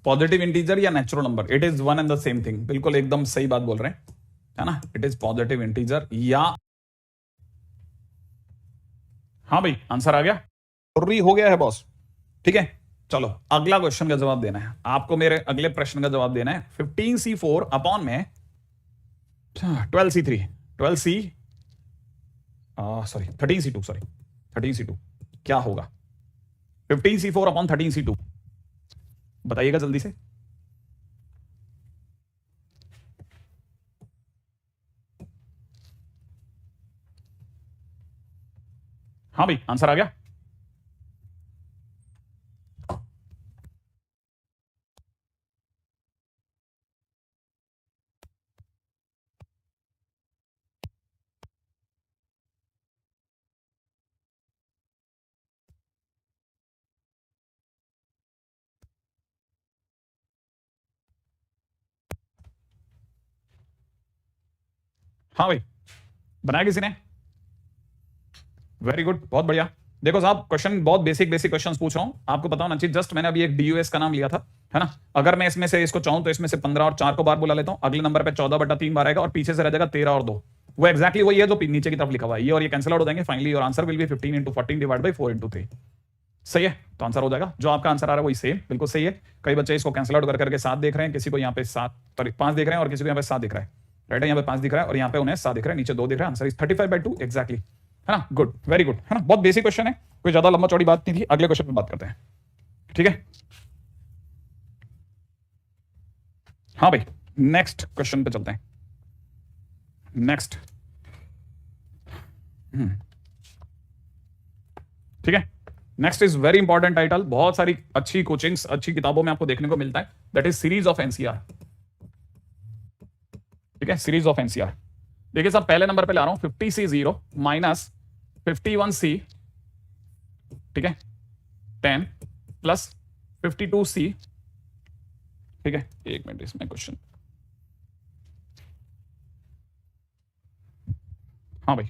Positive integer या natural number, it is one and the same thing. बिल्कुल एकदम सही बात बोल रहे हैं, है ना, इट इज पॉजिटिव इंटीजर या, हाँ भाई आंसर आ गया, जरूरी हो गया है बॉस। ठीक है, चलो अगला क्वेश्चन का जवाब देना है आपको, मेरे अगले प्रश्न का जवाब देना है। 15C4 अपॉन में 12C3, 12C sorry 13C2, sorry 13C2 क्या होगा? 15C4 अपॉन 13C2 बताइएगा जल्दी से। हाँ भाई आंसर आ गया। हाँ भाई बनाया किसी ने? वेरी गुड, बहुत बढ़िया। देखो साहब क्वेश्चन बहुत बेसिक बेसिक क्वेश्चंस पूछ रहा हूं, आपको पता होना चाहिए। जस्ट मैंने अभी एक डीयूएस का नाम लिया था, है ना। अगर मैं इसमें से इसको चाहूं तो इसमें से 15 और 4 को बार बुला लेता हूं, अगले नंबर पे 14/3 बार आएगा और पीछे से रह जाएगा 13 और 2। वो एक्जैक्टली वही है जो नीचे की तरफ लिखा हुआ है। ये और ये कैंसिल आउट हो जाएंगे। Finally your answer will be 15 × 14 divide by 4 × 3। सही है, तो आंसर हो जाएगा। जो आपका आंसर आ रहा है वही सेम बिल्कुल सही है। कई बच्चे इसको कैंसिल आउट कर करके 7 देख रहे हैं, किसी को यहाँ पे 5 देख रहे हैं और किसी को यहाँ पे 7 दिख रहा है। राइट है, यहाँ पे 5 दिख रहा है और यहाँ पे उन्हें 7 दिख रहा है, नीचे 2 दिख रहा है। आंसर इज 35/2 एक्जैक्टली, है ना। गुड, वेरी गुड, है ना। बहुत बेसिक क्वेश्चन है, कोई ज्यादा लंबा चौड़ी बात नहीं थी। अगले क्वेश्चन पे बात करते हैं, ठीक है। हाँ भाई नेक्स्ट क्वेश्चन पे चलते हैं। नेक्स्ट, ठीक है। Next is very important title, बहुत सारी अच्छी कोचिंग्स अच्छी किताबों में आपको देखने को मिलता है। That is series of NCR, ठीक है, सीरीज ऑफ एनसीआर। देखिए साहब पहले नंबर पे ला रहा हूं 50C0 माइनस 51C, ठीक है, 10 प्लस 52C, ठीक है। एक मिनट, इसमें क्वेश्चन, हाँ भाई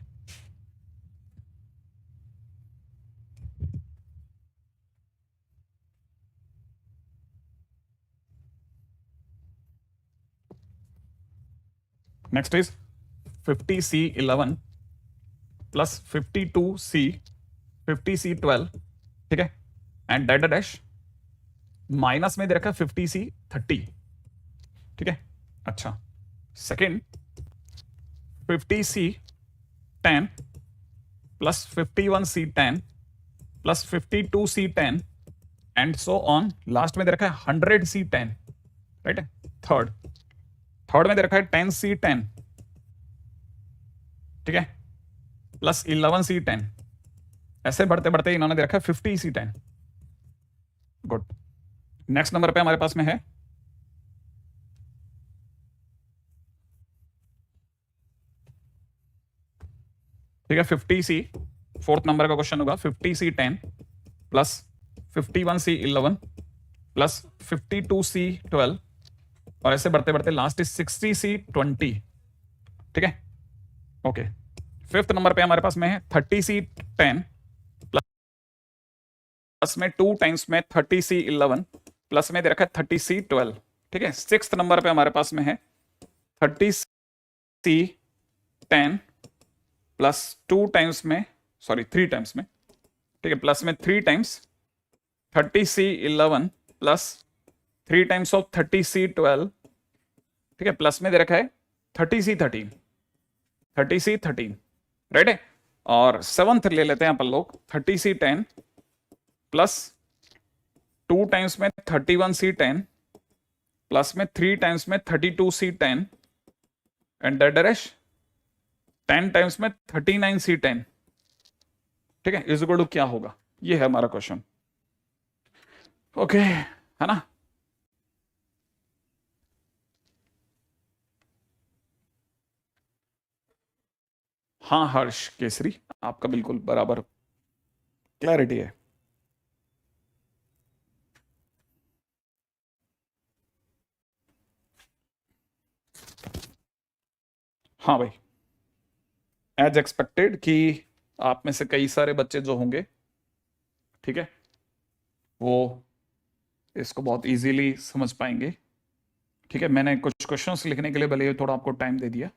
next is 50C11 plus 52C 50C12, ठीक है, एंड डेटा डैश माइनस में दे रखा है 50C30, ठीक है। अच्छा, second 50C10 plus 51C10 plus 52C10 and so on. Last में दे रखा है 100C10, राइट है। थर्ड में दे रखा है 10C10, ठीक है, प्लस 11C10। ऐसे बढ़ते बढ़ते इन्होंने दे रखा है 50C10। गुड, नेक्स्ट नंबर पे हमारे पास में है, ठीक है, 50C, फोर्थ नंबर का क्वेश्चन होगा 50C10 plus 51C11 plus 52C12 और ऐसे बढ़ते बढ़ते लास्ट इज 60C20, ठीक है। ओके, फिफ्थ नंबर पे हमारे पास में है 30C10 प्लस में 2 टाइम्स में 30C11 प्लस में दे रखा है 30C12, ठीक है। सिक्स्थ नंबर पे हमारे पास में है 30C10 प्लस 2 टाइम्स में, सॉरी 3 टाइम्स में, ठीक है, प्लस में 3 times 30C11 plus 3 times of 30C12, ठीक है, प्लस में दे रखा है 30C13, 30C13, राइट है। और सेवंथ ले लेते हैं अपन लोग 30C10 प्लस 2 टाइम्स में 31C10 प्लस में 3 टाइम्स में 32C10 and that dash 10 times में 39C10, ठीक है, इज इक्वल टू क्या होगा? ये है हमारा क्वेश्चन, ओके, है ना। हाँ हर्ष केसरी, आपका बिल्कुल बराबर क्लैरिटी है। हाँ भाई, एज एक्सपेक्टेड कि आप में से कई सारे बच्चे जो होंगे, ठीक है, वो इसको बहुत इजीली समझ पाएंगे। ठीक है, मैंने कुछ क्वेश्चंस लिखने के लिए भले थोड़ा आपको टाइम दे दिया।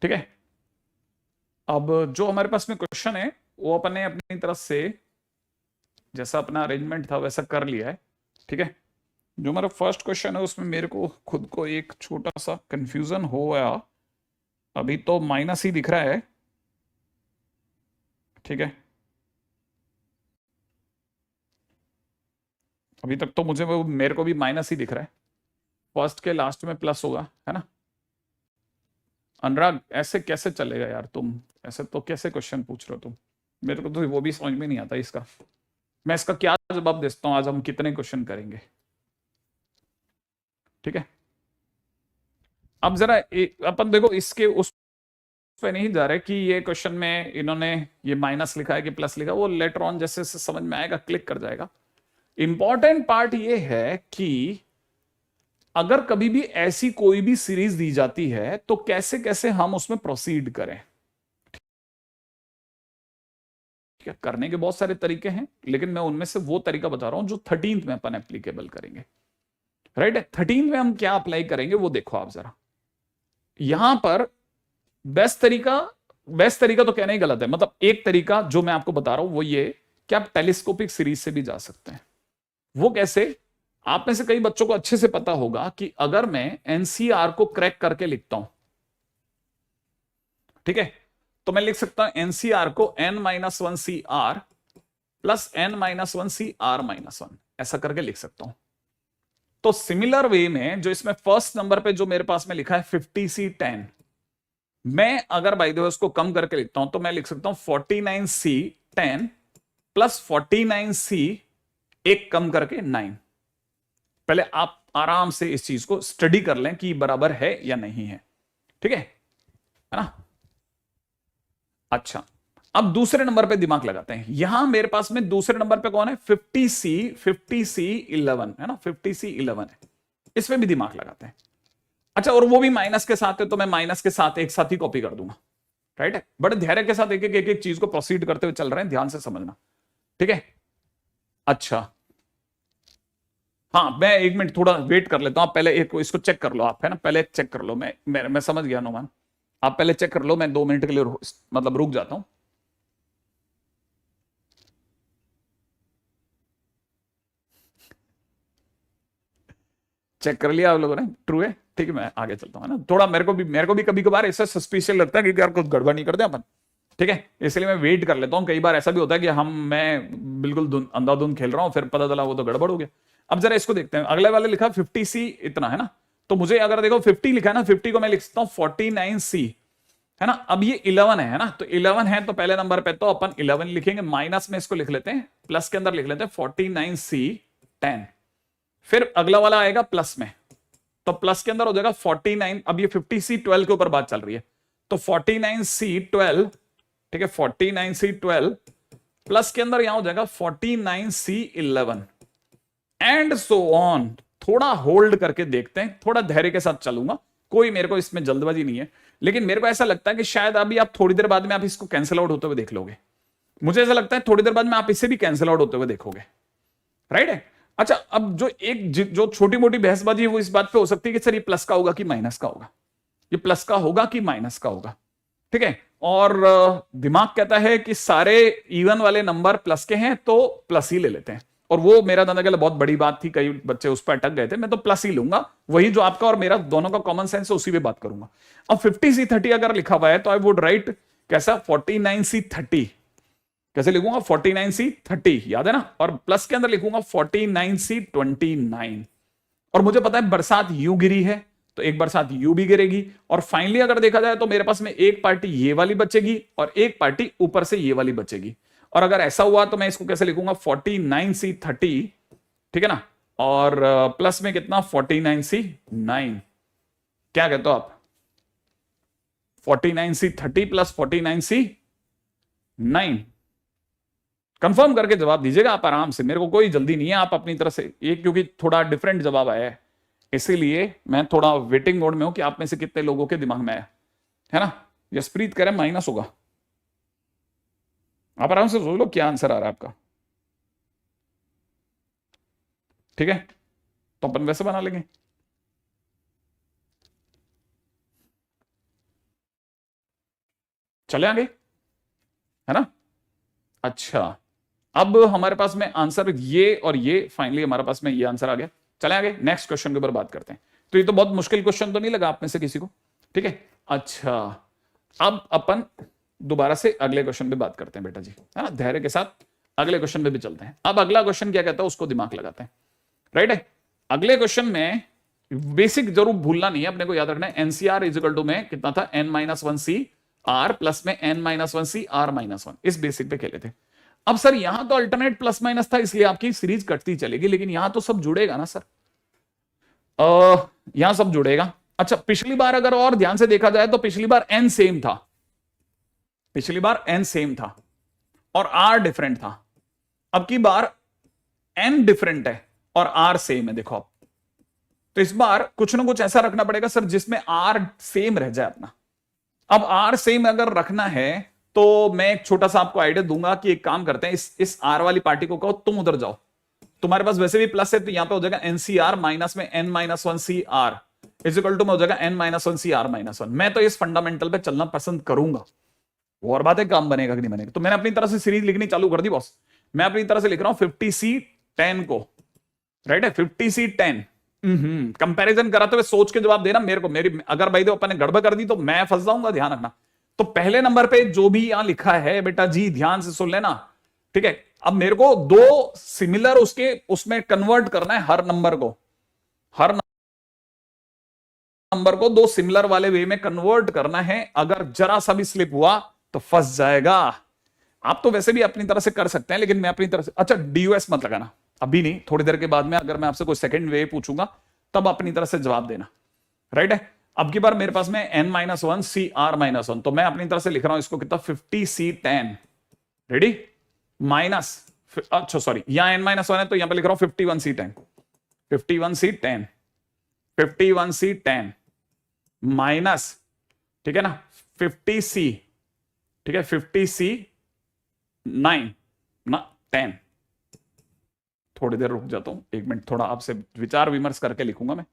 ठीक है, अब जो हमारे पास में क्वेश्चन है वो अपन ने अपनी तरफ से जैसा अपना अरेंजमेंट था वैसा कर लिया है। ठीक है, जो हमारा फर्स्ट क्वेश्चन है उसमें मेरे को खुद को एक छोटा सा कंफ्यूजन हो गया। अभी तो माइनस ही दिख रहा है। ठीक है, अभी तक तो मुझे वो मेरे को भी माइनस ही दिख रहा है। फर्स्ट के लास्ट में प्लस होगा, है ना। अनुराग ऐसे कैसे चलेगा यार, तुम ऐसे तो कैसे क्वेश्चन पूछ रहे हो तुम, मेरे को तो वो भी समझ में नहीं आता इसका। मैं इसका क्या जवाब देता हूं, आज हम कितने क्वेश्चन करेंगे। ठीक है, अब जरा अपन देखो इसके उस पे नहीं जा रहे कि ये क्वेश्चन में इन्होंने ये माइनस लिखा है कि प्लस लिखा, वो लेटर ऑन जैसे से समझ में आएगा क्लिक कर जाएगा। इंपॉर्टेंट पार्ट ये है कि अगर कभी भी ऐसी कोई भी सीरीज दी जाती है तो कैसे कैसे हम उसमें प्रोसीड करें। करने के बहुत सारे तरीके हैं, लेकिन मैं उनमें से वो तरीका बता रहा हूं जो 13th में अपन एप्लीकेबल करेंगे। राइट है, 13th में हम क्या अप्लाई करेंगे वो देखो आप जरा। यहां पर बेस्ट तरीका तो कहना ही गलत है, मतलब एक तरीका जो मैं आपको बता रहा हूं वो ये कि आप टेलीस्कोपिक सीरीज से भी जा सकते हैं। वो कैसे, आप में से कई बच्चों को अच्छे से पता होगा कि अगर मैं एनसीआर को क्रैक करके लिखता हूं, ठीक है, तो मैं लिख सकता हूं एनसीआर को n-1 C R plus n-1 C R -1 ऐसा करके लिख सकता हूं। तो सिमिलर वे में जो इसमें फर्स्ट नंबर पे जो मेरे पास में लिखा है 50C10, मैं अगर बाय द वे उसको कम करके लिखता हूं तो मैं लिख सकता हूं 49C10 प्लस 49C एक कम करके 9। पहले आप आराम से इस चीज को स्टडी कर लें कि बराबर है या नहीं है। ठीक है ना। अच्छा, अब दूसरे नंबर पे दिमाग लगाते हैं। यहां मेरे पास में दूसरे नंबर पे कौन है, 50C11 है ना, 50C11 है, इसमें भी दिमाग लगाते हैं। अच्छा, और वो भी माइनस के साथ है तो मैं माइनस के साथ एक साथ ही कॉपी कर दूंगा। राइट है, बड़े धैर्य के साथ एक चीज को प्रोसीड करते हुए चल रहे हैं, ध्यान से समझना। ठीक है, अच्छा हाँ, मैं एक मिनट थोड़ा वेट कर लेता हूं, आप पहले एक इसको चेक कर लो, आप है ना, पहले चेक कर लो। मैं समझ गया अनुमान, आप पहले चेक कर लो, मैं 2 मिनट के लिए मतलब रुक जाता हूं। चेक कर लिया आप लोगों ने, ट्रू है। ठीक है, मैं आगे चलता हूं, है ना। थोड़ा मेरे को भी कभी कभार ऐसा सस्पिशियस लगता है कि यार कुछ गड़बड़ नहीं करते अपन। ठीक है, इसलिए मैं वेट कर लेता हूं। कई बार ऐसा भी होता है कि मैं बिल्कुल अंधाधुंध खेल रहा हूं, फिर पता चला वो तो गड़बड़ हो गया। अब जरा इसको देखते हैं, अगले वाले लिखा 50C इतना, है ना। तो मुझे अगर देखो 50 लिखा है ना, 50 को मैं लिख सकता हूं 49C, है ना। अब ये 11 है ना, तो 11 है तो पहले नंबर पे तो अपन 11 लिखेंगे, माइनस में इसको लिख लेते हैं, प्लस के अंदर लिख लेते हैं 49C10। फिर अगला वाला आएगा प्लस में, तो प्लस के अंदर हो जाएगा 49। अब ये 50C12 के ऊपर बात चल रही है, तो 49C12, ठीक है, 49C12 प्लस के अंदर यहां हो जाएगा 49C11 एंड सो ऑन। थोड़ा होल्ड करके देखते हैं, थोड़ा धैर्य के साथ चलूंगा, कोई मेरे को इसमें जल्दबाजी नहीं है, लेकिन मेरे को ऐसा लगता है कि शायद अभी आप थोड़ी देर बाद में आप इसको कैंसिल आउट होते हुए देख लोगे। मुझे ऐसा लगता है थोड़ी देर बाद में आप इससे भी कैंसिल आउट होते हुए देखोगे। राइट है, अच्छा, अब जो छोटी मोटी बहसबाजी है वो इस बात पे हो सकती है कि सर ये प्लस का होगा कि माइनस का होगा, ये प्लस का होगा कि माइनस का होगा। ठीक है, और दिमाग कहता है कि सारे इवन वाले नंबर प्लस के हैं तो प्लस ही ले लेते हैं, और वो मेरा दादा के लिए बहुत बड़ी बात थी, कई बच्चे उस पर अटक गए थे। मैं तो प्लस ही लूंगा, वही जो आपका और मेरा दोनों का कॉमन सेंस है उसी पे बात करूंगा। अब 50C30 अगर लिखा हुआ है तो आई वुड राइट कैसा, 49C30 कैसे लिखूंगा, 49C30 याद है ना, और प्लस के अंदर लिखूंगा 49C29। और मुझे पता है बरसात यू गिरी है तो एक बरसात यू भी गिरेगी, और फाइनली अगर देखा जाए तो मेरे पास में एक पार्टी ये वाली बचेगी और एक पार्टी ऊपर से ये वाली बचेगी। और अगर ऐसा हुआ तो मैं इसको कैसे लिखूंगा, 49C30, ठीक है ना, और प्लस में कितना 49C9। क्या कहते हो आप, 49C30 प्लस 49C9? कंफर्म करके जवाब दीजिएगा आप आराम से, मेरे को कोई जल्दी नहीं है, आप अपनी तरफ से ये, क्योंकि थोड़ा डिफरेंट जवाब आया है इसीलिए मैं थोड़ा वेटिंग मोड में हूं कि आप में से कितने लोगों के दिमाग में आया। है ना। यशप्रीत कह रहे माइनस होगा, आप आराम से सोच लो क्या आंसर आ रहा है आपका। ठीक है, तो अपन वैसे बना लेंगे। चले आगे, है ना। अच्छा, अब हमारे पास में आंसर ये और ये, फाइनली हमारे पास में ये आंसर आ गया। चले आगे, नेक्स्ट क्वेश्चन के ऊपर बात करते हैं। तो ये तो बहुत मुश्किल क्वेश्चन तो नहीं लगा आप में से किसी को? ठीक है, अच्छा अब अपन दोबारा से अगले क्वेश्चन पे बात करते हैं बेटा जी, है ना। धैर्य के साथ अगले क्वेश्चन पे भी चलते हैं। अब अगला क्वेश्चन क्या कहता है उसको दिमाग लगाते हैं, राइट है। अगले क्वेश्चन में बेसिक जरूर भूलना नहीं है, अपने को याद रखना है। एनसीआर इज इक्वल टू में कितना था, n-1c r प्लस में n-1c r-1, इस बेसिक पे खेले थे। अब सर यहां तो अल्टरनेट प्लस माइनस था, इसलिए आपकी सीरीज कटती चलेगी, लेकिन यहां तो सब जुड़ेगा ना सर, यहां सब जुड़ेगा। अच्छा, पिछली बार अगर और ध्यान से देखा जाए तो पिछली बार n सेम था, पिछली बार n सेम था और r डिफरेंट था। अब की बार n डिफरेंट है और r सेम है, देखो आप। तो इस बार कुछ ना कुछ ऐसा रखना पड़ेगा सर जिसमें r सेम रह जाए अपना। अब r सेम अगर रखना है तो मैं एक छोटा सा आपको आइडिया दूंगा कि एक काम करते हैं, इस r वाली पार्टी को कहो तुम उधर जाओ, तुम्हारे पास वैसे भी प्लस है, तो यहां पे हो जाएगा एनसीआर माइनस में n-1c r is equal to में हो जाएगा n-1c r-1। मैं तो इस फंडामेंटल पे चलना पसंद करूंगा, और बात है काम बनेगा कि नहीं बनेगा। तो मैंने अपनी तरह से सीरीज लिखनी चालू कर दी बॉस। मैं अपनी तरह से लिख रहा हूं 50c10 को, राइट है, 50c10। कंपैरिजन कराते हुए सोच के जवाब देना मेरे को, मेरी अगर भाई अपन ने गड़बड़ कर दी तो मैं फंस जाऊंगा, ध्यान रखना। तो पहले नंबर पे जो भी यहां लिखा है बेटा जी ध्यान से सुन लेना, ठीक है। अब मेरे को दो सिमिलर उसके उसमें कन्वर्ट करना है, हर नंबर को, हर नंबर को दो सिमिलर वाले वे में कन्वर्ट करना है। अगर जरा सा भी स्लिप हुआ तो फंस जाएगा। आप तो वैसे भी अपनी तरह से कर सकते हैं, लेकिन मैं अपनी तरह से, अच्छा डीयूएस मत लगाना अभी नहीं, थोड़ी देर के बाद में अगर मैं आपसे कोई सेकंड वे पूछूंगा तब अपनी तरह से जवाब देना, राइट है। अब की बार मेरे पास में n-1 cr-1, तो मैं अपनी तरह से लिख रहा हूं इसको कितना, 50c10, रेडी, माइनस, अच्छा सॉरी यहां n-1 है तो यहां पे लिख रहा हूं 51c10, 51c10, 51c10 माइनस, ठीक है ना, 50c, ठीक है, 50c9 ना 10। थोड़ी देर रुक जाता हूं, एक मिनट, थोड़ा आपसे विचार विमर्श करके लिखूंगा मैं।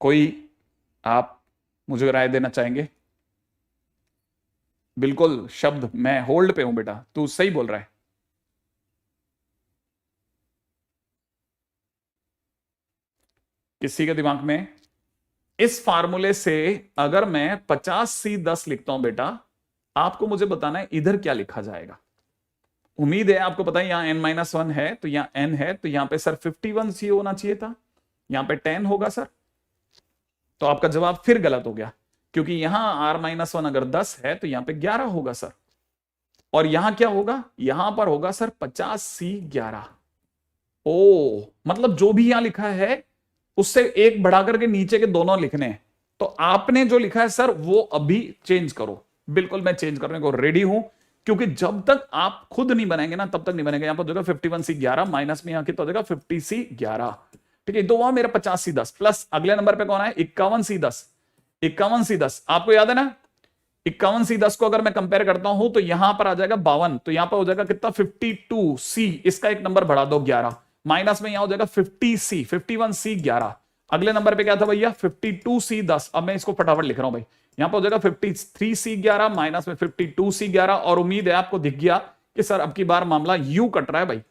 कोई आप मुझे राय देना चाहेंगे? बिल्कुल शब्द, मैं होल्ड पे हूं बेटा, तू सही बोल रहा है। किसी के दिमाग में इस फार्मूले से अगर मैं 50c10 लिखता हूं बेटा, आपको मुझे बताना है इधर क्या लिखा जाएगा। उम्मीद है आपको पता है यहां n-1 है तो यहां n है, तो यहां पे सर 51c होना चाहिए था, यहां पे 10 होगा सर। तो आपका जवाब फिर गलत हो गया, क्योंकि यहां r-1 अगर 10 है तो यहां पे 11 होगा सर, और यहां क्या होगा, यहां पर होगा सर 50c11। ओ मतलब जो भी यहां लिखा है उससे एक बढ़ा करके नीचे के दोनों लिखने हैं। तो आपने जो लिखा है सर वो अभी चेंज करो। बिल्कुल मैं चेंज करने को रेडी हूं, क्योंकि जब तक आप खुद नहीं बनाएंगे ना तब तक नहीं बनेगा। यहां पर हो जाएगा 51c11 माइनस में यहां कितना हो जाएगा 50c11, ठीक है। तो वहां मेरा 50c10 प्लस अगले नंबर पे कौन है 51c10, 51c10 आपको याद है ना। 51c10 को अगर मैं कंपेयर करता हूं तो यहां पर आ जाएगा 52, तो यहां पर हो जाएगा कितना 52c, इसका एक नंबर बढ़ा दो 11, माइनस में यहां हो जाएगा 50c, 51c11। अगले नंबर पे क्या था भैया 52c10। अब मैं इसको फटाफट लिख रहा हूं भाई, यहां पर हो जाएगा 53c11 माइनस में 52c11। और उम्मीद है आपको दिख गया कि सर अब की बार मामला यू कट रहा है भाई,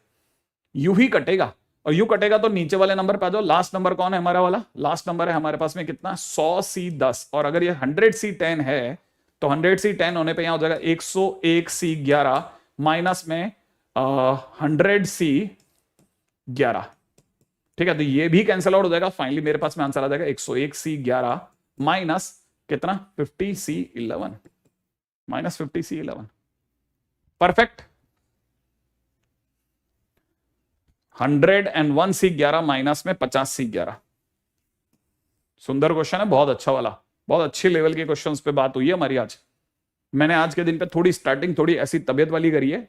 यू ही कटेगा। और यू कटेगा तो नीचे वाले नंबर पे आ जाओ। लास्ट नंबर कौन है हमारा वाला, लास्ट नंबर है हमारे पास में कितना 100c10, और अगर ये 100c10 है तो 100c10 होने पे यहां हो जाएगा 101c11 माइनस में 100c11, ठीक है। तो ये भी कैंसिल आउट हो जाएगा, फाइनली मेरे पास में आंसर आ जाएगा 101c11 माइनस कितना 50c11, minus 50c11, perfect. 101c11 minus में 50c11, सुंदर क्वेश्चन है, बहुत अच्छा वाला, बहुत अच्छे लेवल के क्वेश्चंस पे बात हुई है हमारी आज। मैंने आज के दिन पे थोड़ी स्टार्टिंग थोड़ी ऐसी तबीयत वाली करी है,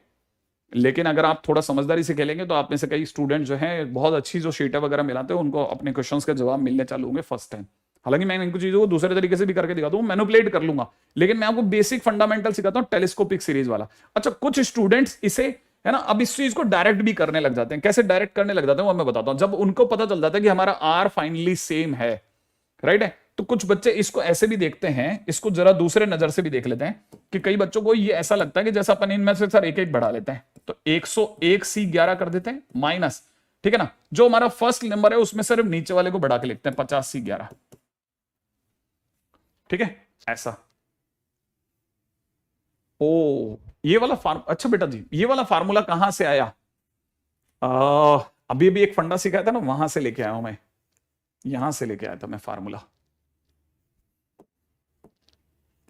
लेकिन अगर आप थोड़ा समझदारी से खेलेंगे तो आप में से कई स्टूडेंट जो हैं बहुत अच्छी जो शीटें वगैरह मिलाते हैं उनको अपने क्वेश्चंस के जवाब मिलने चालू होंगे फर्स्ट टाइम। हालांकि मैं इनको चीजों को दूसरे तरीके से भी करके दिखाता हूँ, मैनिपुलेट कर लूंगा, लेकिन मैं आपको बेसिक फंडामेंटल सिखाता हूँ टेलीस्कोपिक सीरीज वाला। अच्छा, कुछ स्टूडेंट्स इसे है ना अब इस चीज को डायरेक्ट भी करने लग जाते हैं। कैसे डायरेक्ट करने लग जाते हैं वो मैं बताता हूं। जब उनको पता चल जाता है कि हमारा आर फाइनली सेम है, राइट है, तो कुछ बच्चे इसको ऐसे भी देखते हैं, इसको जरा दूसरे नजर से भी देख लेते हैं कि कई बच्चों को ये ऐसा लगता है कि जैसा अपन इनमें से सर एक एक बढ़ा लेते हैं, तो 101 C11 कर देते हैं माइनस, ठीक है ना, जो हमारा फर्स्ट नंबर है उसमें सिर्फ नीचे वाले को बढ़ा के लिखते हैं 50 C11, ठीक है ऐसा। ओ ये वाला अच्छा बेटा जी, ये वाला फार्मूला कहां से आया? अभी अभी एक फंडा सिखाया था ना, वहां से लेके आया हूं मैं, यहां से लेके आया था मैं फार्मूला,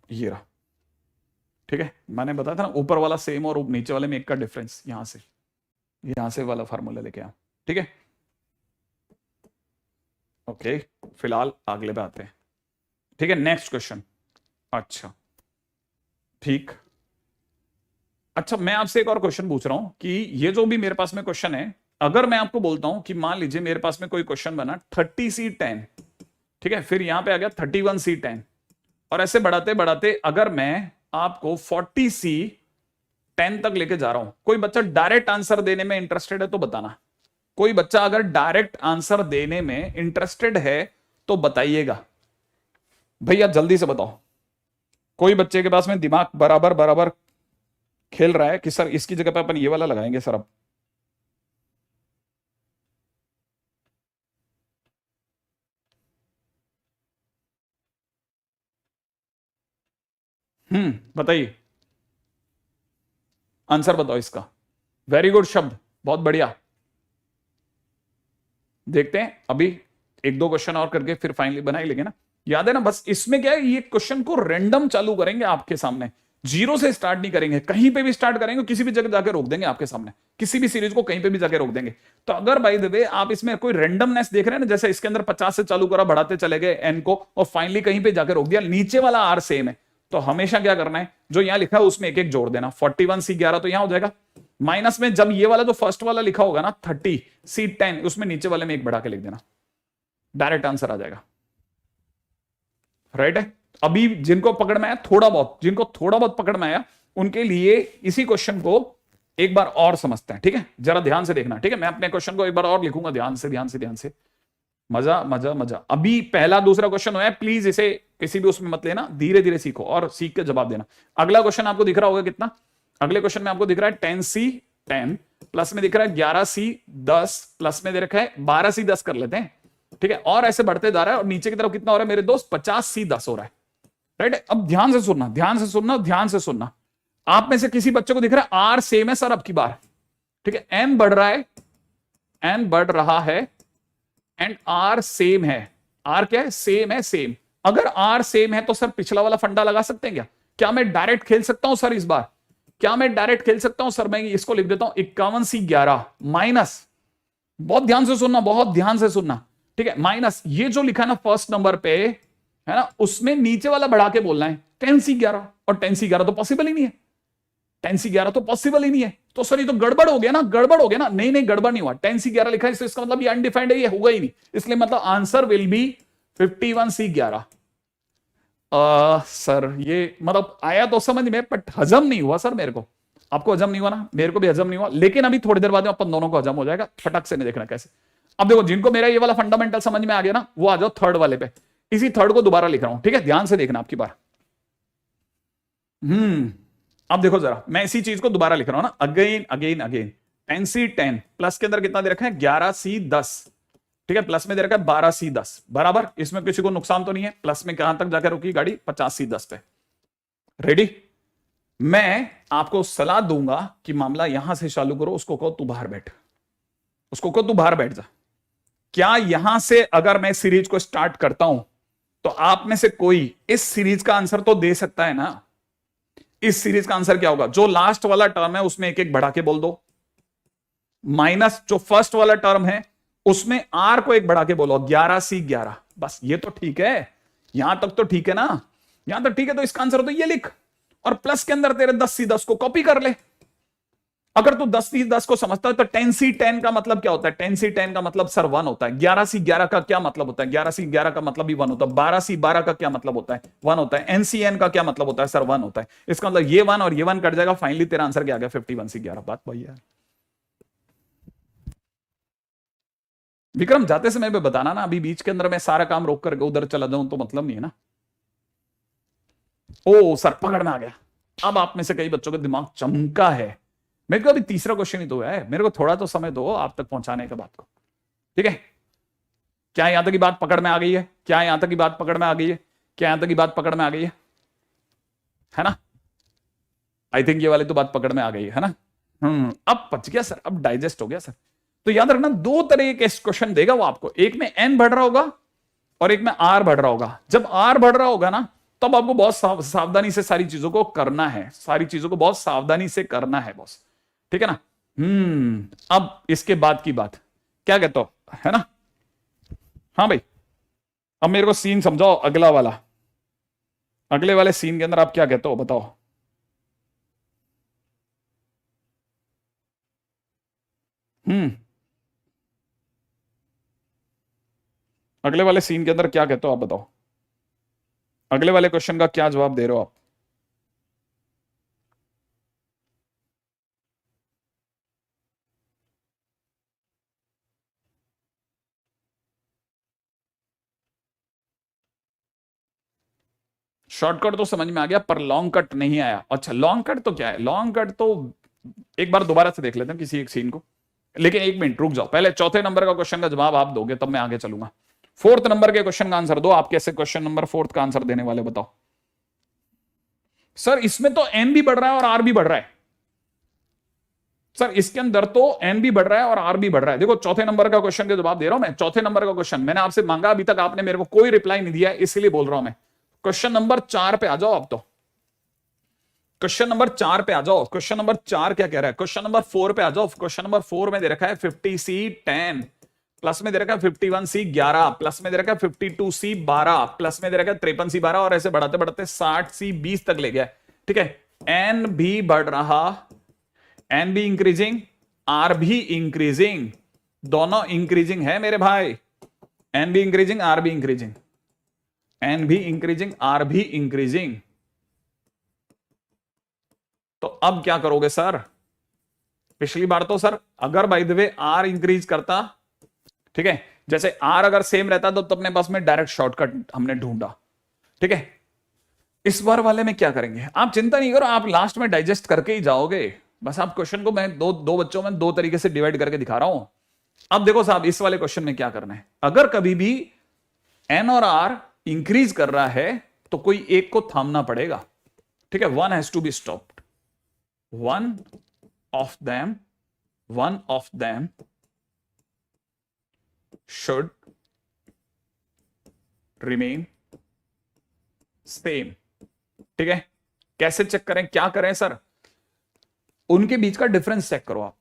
ये रहा, ठीक है। मैंने बताया था ना ऊपर वाला सेम और नीचे वाले में एक का डिफरेंस, यहां से वाला फार्मूला लेके आया, ठीक है। ओके, फिलहाल अगले पे आते हैं, ठीक है। Next question. अच्छा ठीक, अच्छा मैं आपसे एक और क्वेश्चन पूछ रहा हूं कि ये जो भी मेरे पास में क्वेश्चन है, अगर मैं आपको बोलता हूं कि मान लीजिए मेरे पास में कोई क्वेश्चन बना 30C10, ठीक है, फिर यहां पे आ गया 31C10, और ऐसे बढ़ाते बढ़ाते अगर मैं आपको 40C10 तक लेके जा रहा हूं, कोई बच्चा डायरेक्ट आंसर देने में इंटरेस्टेड है तो बताना। कोई बच्चा अगर डायरेक्ट आंसर देने में इंटरेस्टेड है तो बताइएगा भैया, जल्दी से बताओ। कोई बच्चे के पास में दिमाग बराबर बराबर खेल रहा है कि सर इसकी जगह पे अपन ये वाला लगाएंगे सर अब? बताइए, आंसर बताओ इसका। वेरी गुड शब्द, बहुत बढ़िया। देखते हैं अभी एक दो क्वेश्चन और करके फिर फाइनली बना ही लेंगे ना। याद है ना, बस इसमें क्या है, ये क्वेश्चन को रैंडम चालू करेंगे आपके सामने, जीरो से स्टार्ट नहीं करेंगे, कहीं पे भी स्टार्ट करेंगे, किसी भी जगह जाके रोक देंगे आपके सामने, किसी भी सीरीज को कहीं पे भी जाके रोक देंगे। तो अगर बाय द वे आप इसमें कोई रैंडमनेस देख रहे हैं ना, जैसे इसके अंदर 50 से चालू करा, बढ़ाते चले गए एन को, और फाइनली कहीं पे जाके रोक दिया, नीचे वाला आर सेम है, तो हमेशा क्या करना है, जो यहां लिखा है उसमें एक एक जोड़ देना। 41C11 तो यहां हो जाएगा, माइनस में जब ये वाला जो फर्स्ट वाला लिखा होगा ना 30C10, उसमें नीचे वाले में एक बढ़ा के लिख देना, डायरेक्ट आंसर आ जाएगा, राइट है। अभी जिनको पकड़ में आया थोड़ा बहुत, जिनको थोड़ा बहुत पकड़ में आया, उनके लिए इसी क्वेश्चन को एक बार और समझते हैं, ठीक है। जरा ध्यान से देखना, ठीक है। मैं अपने क्वेश्चन को एक बार और लिखूंगा, ध्यान से ध्यान से ध्यान से, मजा मजा मजा। अभी पहला दूसरा क्वेश्चन हुआ है, प्लीज इसे किसी भी उसमें मत लेना, धीरे धीरे सीखो और सीख के जवाब देना। अगला क्वेश्चन आपको दिख रहा होगा कितना, अगले क्वेश्चन में आपको दिख रहा है 10C10, प्लस में दिख रहा है 11C10, प्लस में दे रखा है 12C10 कर लेते हैं, ठीक है। और ऐसे बढ़ते जा रहा है, और नीचे की तरफ कितना हो रहा है मेरे दोस्त, 50C10 हो रहा है, राइट। अब ध्यान से सुनना, ध्यान से सुनना, ध्यान से सुनना। आप में से किसी बच्चे को दिख रहा है आर सेम है सर अब की बार, ठीक है, एन बढ़ रहा है, एन बढ़ रहा है, एंड आर सेम है। आर क्या है, सेम है, सेम। अगर आर सेम है तो सर पिछला वाला फंडा लगा सकते हैं क्या? क्या मैं डायरेक्ट खेल सकता हूं सर इस बार? क्या मैं डायरेक्ट खेल सकता हूं सर? मैं इसको लिख देता हूं 51C11 माइनस, बहुत ध्यान से सुनना, बहुत ध्यान से सुनना, ठीक है, माइनस ये जो लिखा है ना फर्स्ट नंबर पे, है ना, उसमें नीचे वाला बढ़ा के बोलना है 10C11, और 10C11 तो पॉसिबल ही नहीं है, 10C11 तो पॉसिबल ही नहीं है। तो सर ये तो गड़बड़ हो गया ना, गड़बड़ हो गया ना। नहीं नहीं, गड़बड़ नहीं हुआ, 10C11 लिखा है, इसका मतलब ये अनडिफाइंड है, ये होगा ही नहीं, इसलिए मतलब answer will be 51C11। Sir ये मतलब आया तो समझ में, बट हजम नहीं हुआ सर मेरे को। आपको हजम नहीं हुआ ना, मेरे को भी हजम नहीं हुआ, लेकिन अभी थोड़ी देर बाद में अपन दोनों को हजम हो जाएगा, फटक से नहीं देखना कैसे। अब देखो, जिनको मेरा ये वाला फंडामेंटल समझ में आ गया ना, वो आ जाओ थर्ड वाले पे। इसी थर्ड को दोबारा लिख रहा हूं, ठीक है, ध्यान से देखना आपकी बार। अब देखो जरा, मैं इसी चीज को दोबारा लिख रहा हूं ना, again again again. 10C10 plus के अंदर कितना दे रखा है, 11C10, ठीक है, प्लस में दे रखा है 12C10 बराबर। इसमें किसी को नुकसान तो नहीं है, प्लस में कहां तक जाकर रुकी गाड़ी, 50C10 पे। रेडी? मैं आपको सलाह दूंगा कि मामला यहां से चालू करो, उसको कहो तू बाहर बैठ, उसको कहो तू बाहर बैठ जा। क्या यहां से अगर मैं सीरीज को स्टार्ट करता हूं तो आप में से कोई इस सीरीज का आंसर तो दे सकता है ना? इस सीरीज का आंसर क्या होगा? जो लास्ट वाला टर्म है उसमें एक एक बढ़ा के बोल दो, माइनस जो फर्स्ट वाला टर्म है उसमें आर को एक बढ़ा के बोलो, 11C11। बस ये तो ठीक है, यहां तक तो ठीक है ना, यहां तक ठीक है। तो इसका आंसर तो ये लिख, और प्लस के अंदर तेरे 10C10 को कॉपी कर ले। अगर तू 10 को समझता है तो 10C10 का मतलब क्या होता है? 10C10 का मतलब सर 1 होता है। 11C11 का क्या मतलब होता है? 11C11 का मतलब भी 1 होता है। 12C12 का क्या मतलब होता है? 1 होता है। NCN का क्या मतलब होता है? सर 1 होता है। इसका मतलब ये 1 और ये 1 कट जाएगा, फाइनली तेरा आंसर क्या आ गया? 51C11। बात वही है। विक्रम जाते समय भी बताना ना, अभी बीच के अंदर मैं सारा काम रोक करके उधर चला जाऊं तो मतलब नहीं है ना। ओ सर पकड़ में आ गया। अब आप में से कई बच्चों का दिमाग चमका है। मेरे को अभी तीसरा क्वेश्चन ही तो है, मेरे को थोड़ा तो समय दो आप तक पहुंचाने के बात को। ठीक है, क्या यहां तक की बात पकड़ में आ गई है? क्या यहां तक की बात पकड़ में आ गई है? क्या यहां तक की बात पकड़ में आ गई है ना? आई थिंक ये वाली तो बात पकड़ में आ गई है ना? अब पच गया सर, अब डाइजेस्ट हो गया सर। तो याद रखना, दो तरह के क्वेश्चन देगा वो आपको, एक में एन बढ़ रहा होगा और एक में आर बढ़ रहा होगा। जब आर बढ़ रहा होगा ना, तब आपको बहुत सावधानी से सारी चीजों को करना है, सारी चीजों को बहुत सावधानी से करना है बॉस। ठीक है ना? अब इसके बाद की बात क्या कहते हो, है ना? हाँ भाई, अब मेरे को सीन समझाओ अगला वाला। अगले वाले सीन के अंदर आप क्या कहते हो बताओ। हम्म अगले वाले सीन के अंदर क्या कहते हो आप बताओ। अगले वाले क्वेश्चन का क्या जवाब दे रहे हो आप? शॉर्टकट तो समझ में आ गया, पर लॉन्ग कट नहीं आया। अच्छा लॉन्ग कट तो क्या है? लॉन्ग कट तो एक बार दोबारा से देख लेते हैं किसी एक सीन को। लेकिन एक मिनट रुक जाओ, पहले चौथे नंबर का क्वेश्चन का जवाब आप दोगे तब मैं आगे चलूंगा। फोर्थ नंबर के क्वेश्चन का आंसर दो। आप कैसे क्वेश्चन नंबर फोर्थ का आंसर देने वाले बताओ। सर इसमें तो एन भी बढ़ रहा है और आर भी बढ़ रहा है। सर इसके अंदर तो एन भी बढ़ रहा है और आर भी बढ़ रहा है। देखो चौथे नंबर का क्वेश्चन का जवाब दे रहा हूं मैं। चौथे नंबर का क्वेश्चन मैंने आपसे मांगा, अभी तक आपने मेरे को कोई रिप्लाई नहीं दिया है, इसलिए बोल रहा हूं मैं। क्वेश्चन नंबर 4 पे आ जाओ आप। तो क्वेश्चन नंबर 4 पे आ जाओ। क्वेश्चन नंबर 4 क्या कह रहा है? क्वेश्चन नंबर 4 पे आ जाओ। क्वेश्चन नंबर 4 में दे रखा है 50C10, प्लस में दे रखा है 51C11, प्लस में दे रखा है 52C12, प्लस में दे रखा है 53C12, और ऐसे बढ़ाते बढ़ाते 60C20 तक ले गया। ठीक है, एन भी बढ़ रहा, एन भी इंक्रीजिंग, आर भी इंक्रीजिंग, दोनों इंक्रीजिंग है मेरे भाई। एन भी इंक्रीजिंग, आर भी इंक्रीजिंग, एन भी इंक्रीजिंग, आर भी इंक्रीजिंग। तो अब क्या करोगे सर? पिछली बार तो सर अगर by the way R increase करता, ठीक है, जैसे आर अगर सेम रहता तो अपने पास में डायरेक्ट शॉर्टकट हमने ढूंढा। ठीक है, इस बार वाले में क्या करेंगे? आप चिंता नहीं करो, आप लास्ट में डाइजेस्ट करके ही जाओगे। बस आप क्वेश्चन को मैं दो दो बच्चों में दो तरीके से डिवाइड करके दिखा रहा हूं। अब देखो साहब, इस वाले क्वेश्चन में क्या करना है। अगर कभी भी एन और आर इंक्रीज कर रहा है तो कोई एक को थामना पड़ेगा। ठीक है, one has to be stopped, one of them, one of them should remain same. ठीक है, कैसे चेक करें, क्या करें सर? उनके बीच का डिफरेंस चेक करो आप।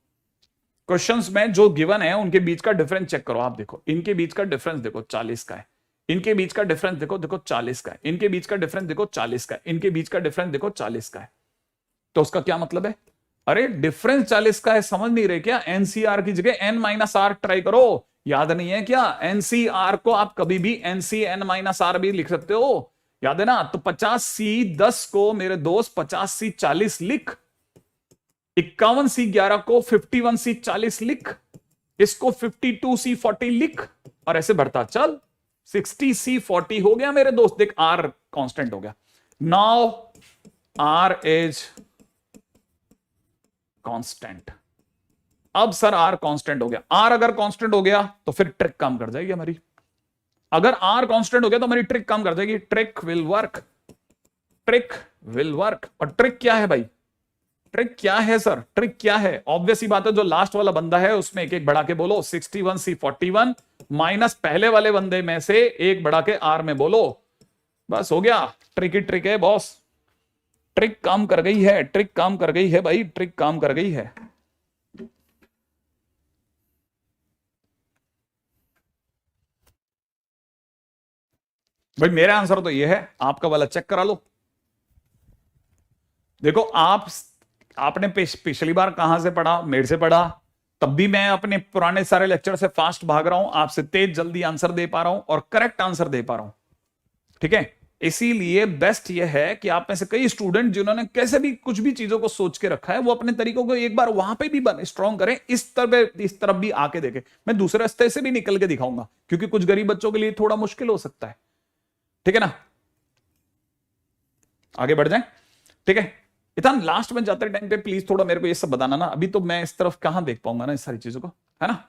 क्वेश्चंस में जो गिवन है उनके बीच का डिफरेंस चेक करो आप। देखो इनके बीच का डिफरेंस देखो 40 का है, इनके बीच का डिफरेंस देखो देखो 40 का है, इनके बीच का डिफरेंस देखो 40 का है, इनके बीच का डिफरेंस देखो 40 का है। तो उसका क्या मतलब है? अरे डिफरेंस 40 का है, समझ नहीं रहे क्या? एनसीआर की जगह एन माइनस आर ट्राई करो। याद नहीं है क्या? एनसीआर को आप कभी भी एनसी एन माइनस आर भी लिख सकते हो, याद है ना? तो 50C10 को मेरे दोस्त 50C40 लिख, 51C11 को 51C40 लिख, इसको 52C40 लिख, और ऐसे बढ़ता चल। 60C40 हो गया मेरे दोस्त। देख आर कांस्टेंट हो गया। Now R is constant. अब सर आर कांस्टेंट हो गया। आर अगर कांस्टेंट हो गया तो फिर ट्रिक काम कर जाएगी हमारी। अगर आर कांस्टेंट हो गया तो हमारी ट्रिक काम कर जाएगी। Trick will work, trick will work. और ट्रिक क्या है भाई? ट्रिक क्या है सर? ट्रिक क्या है? ऑब्वियस ही बात है, जो लास्ट वाला बंदा है उसमें एक एक बढ़ा के बोलो। 61C41 माइनस पहले वाले बंदे में से एक बढ़ा के आर में बोलो, बस हो गया। ट्रिक ही ट्रिक है बॉस। ट्रिक काम कर गई है, ट्रिक काम कर गई है भाई, ट्रिक काम कर गई है। भाई मेरा आंसर तो ये है, आपका वाला चेक करा लो। देखो आप आपने पिछली बार कहां से पढ़ा? मेरे से पढ़ा। तब भी मैं अपने पुराने सारे लेक्चर से फास्ट भाग रहा हूं, आपसे तेज जल्दी आंसर दे पा रहा हूं और करेक्ट आंसर दे पा रहा हूं। ठीक है, इसीलिए बेस्ट यह है कि आप में से कई स्टूडेंट जिन्होंने कैसे भी कुछ भी चीजों को सोच के रखा है, वो अपने तरीकों को एक बार वहां पे भी स्ट्रॉन्ग करें, इस तरफ भी आके देखें। मैं दूसरे रास्ते से भी निकल के दिखाऊंगा, क्योंकि कुछ गरीब बच्चों के लिए थोड़ा मुश्किल हो सकता है। ठीक है ना, आगे बढ़ जाए। ठीक है, इतना लास्ट में जाते टाइम पे प्लीज थोड़ा मेरे को ये सब बताना ना, अभी तो मैं इस तरफ कहां देख पाऊंगा ना इस सारी चीजों को, है ना।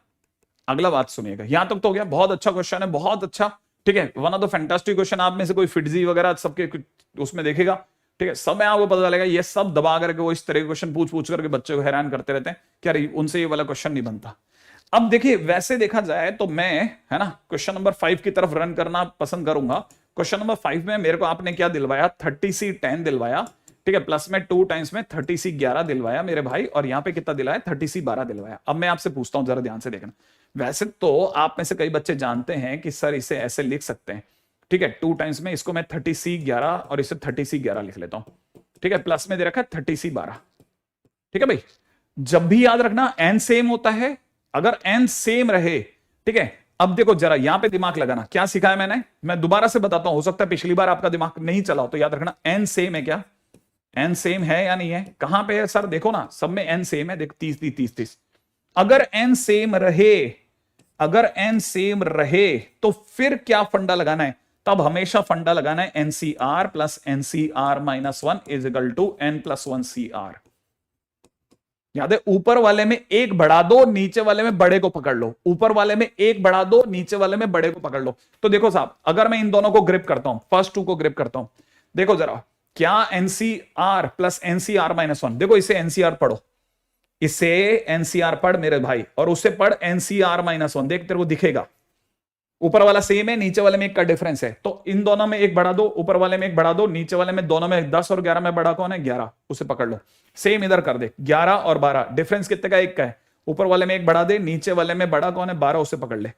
अगला बात सुनिएगा, यहां तक तो हो गया, बहुत अच्छा क्वेश्चन है, बहुत अच्छा। ठीक है, one of the fantastic question. आप में से कोई फिटजी वगैरह सबके उसमें देखेगा, ठीक है, सब में आपको पता चलेगा ये सब दबा करके वो इस तरह के क्वेश्चन पूछ पूछ करके बच्चे को हैरान करते रहते हैं कि यार उनसे ये वाला क्वेश्चन नहीं बनता। अब देखिए, वैसे देखा जाए तो मैं, है ना, क्वेश्चन नंबर 5 की तरफ रन करना पसंद करूंगा। क्वेश्चन नंबर 5 में मेरे को आपने क्या दिलवाया? 30C10 दिलवाया। ठीक है, प्लस में 2 टाइम्स में 30C11 दिलवाया मेरे भाई, और यहां पे कितना दिलाया? 30C12 दिलवाया। अब मैं आपसे पूछता हूं, जरा ध्यान से देखना। वैसे तो आप में से कई बच्चे जानते हैं कि सर इसे ऐसे लिख सकते हैं। ठीक है, 2 टाइम्स में इसको मैं 30C11 और इसे 30C11 लिख लेता हूं। ठीक है, प्लस में दे रखा है 30C12। ठीक है भाई, जब भी याद रखना एन सेम होता है, अगर एन सेम रहे। ठीक है, अब देखो जरा यहां पे दिमाग लगाना, क्या सिखाया मैंने, मैं दोबारा से बताता हूं, हो सकता है पिछली बार आपका दिमाग नहीं चला हो, तो याद रखना एन सेम है क्या? एन सेम है या नहीं है? कहां पे है सर? देखो ना, सब में एन सेम है, देख 30 30 30। अगर एन सेम रहे, अगर एन सेम रहे तो फिर क्या फंडा लगाना है? तब हमेशा फंडा लगाना है NCR plus NCR minus 1 is equal to N plus 1 CR. याद है, ऊपर वाले में एक बढ़ा दो, नीचे वाले में बड़े को पकड़ लो। ऊपर वाले में एक बढ़ा दो, नीचे वाले में बड़े को पकड़ लो। तो देखो साहब, अगर मैं इन दोनों को ग्रिप करता हूं, फर्स्ट 2 को ग्रिप करता हूं, देखो जरा, क्या एनसीआर प्लस एनसीआर माइनस 1, देखो इसे एनसीआर पढ़ो, इसे एनसीआर पढ़ मेरे भाई, और उसे पढ़ एनसीआर माइनस 1, देख तेरे को दिखेगा। ऊपर वाला सेम है, नीचे वाले में एक का डिफरेंस है, तो इन दोनों में एक बढ़ा दो, ऊपर वाले में एक बढ़ा दो, नीचे वाले में, दोनों में 10 और 11 में बड़ा कौन है? 11, उसे पकड़ लो। सेम इधर कर दे, 11 और 12 डिफरेंस कितने का? 1 का है। ऊपर वाले में एक बढ़ा दे, नीचे वाले में बड़ा कौन है? 12, उसे पकड़ ले।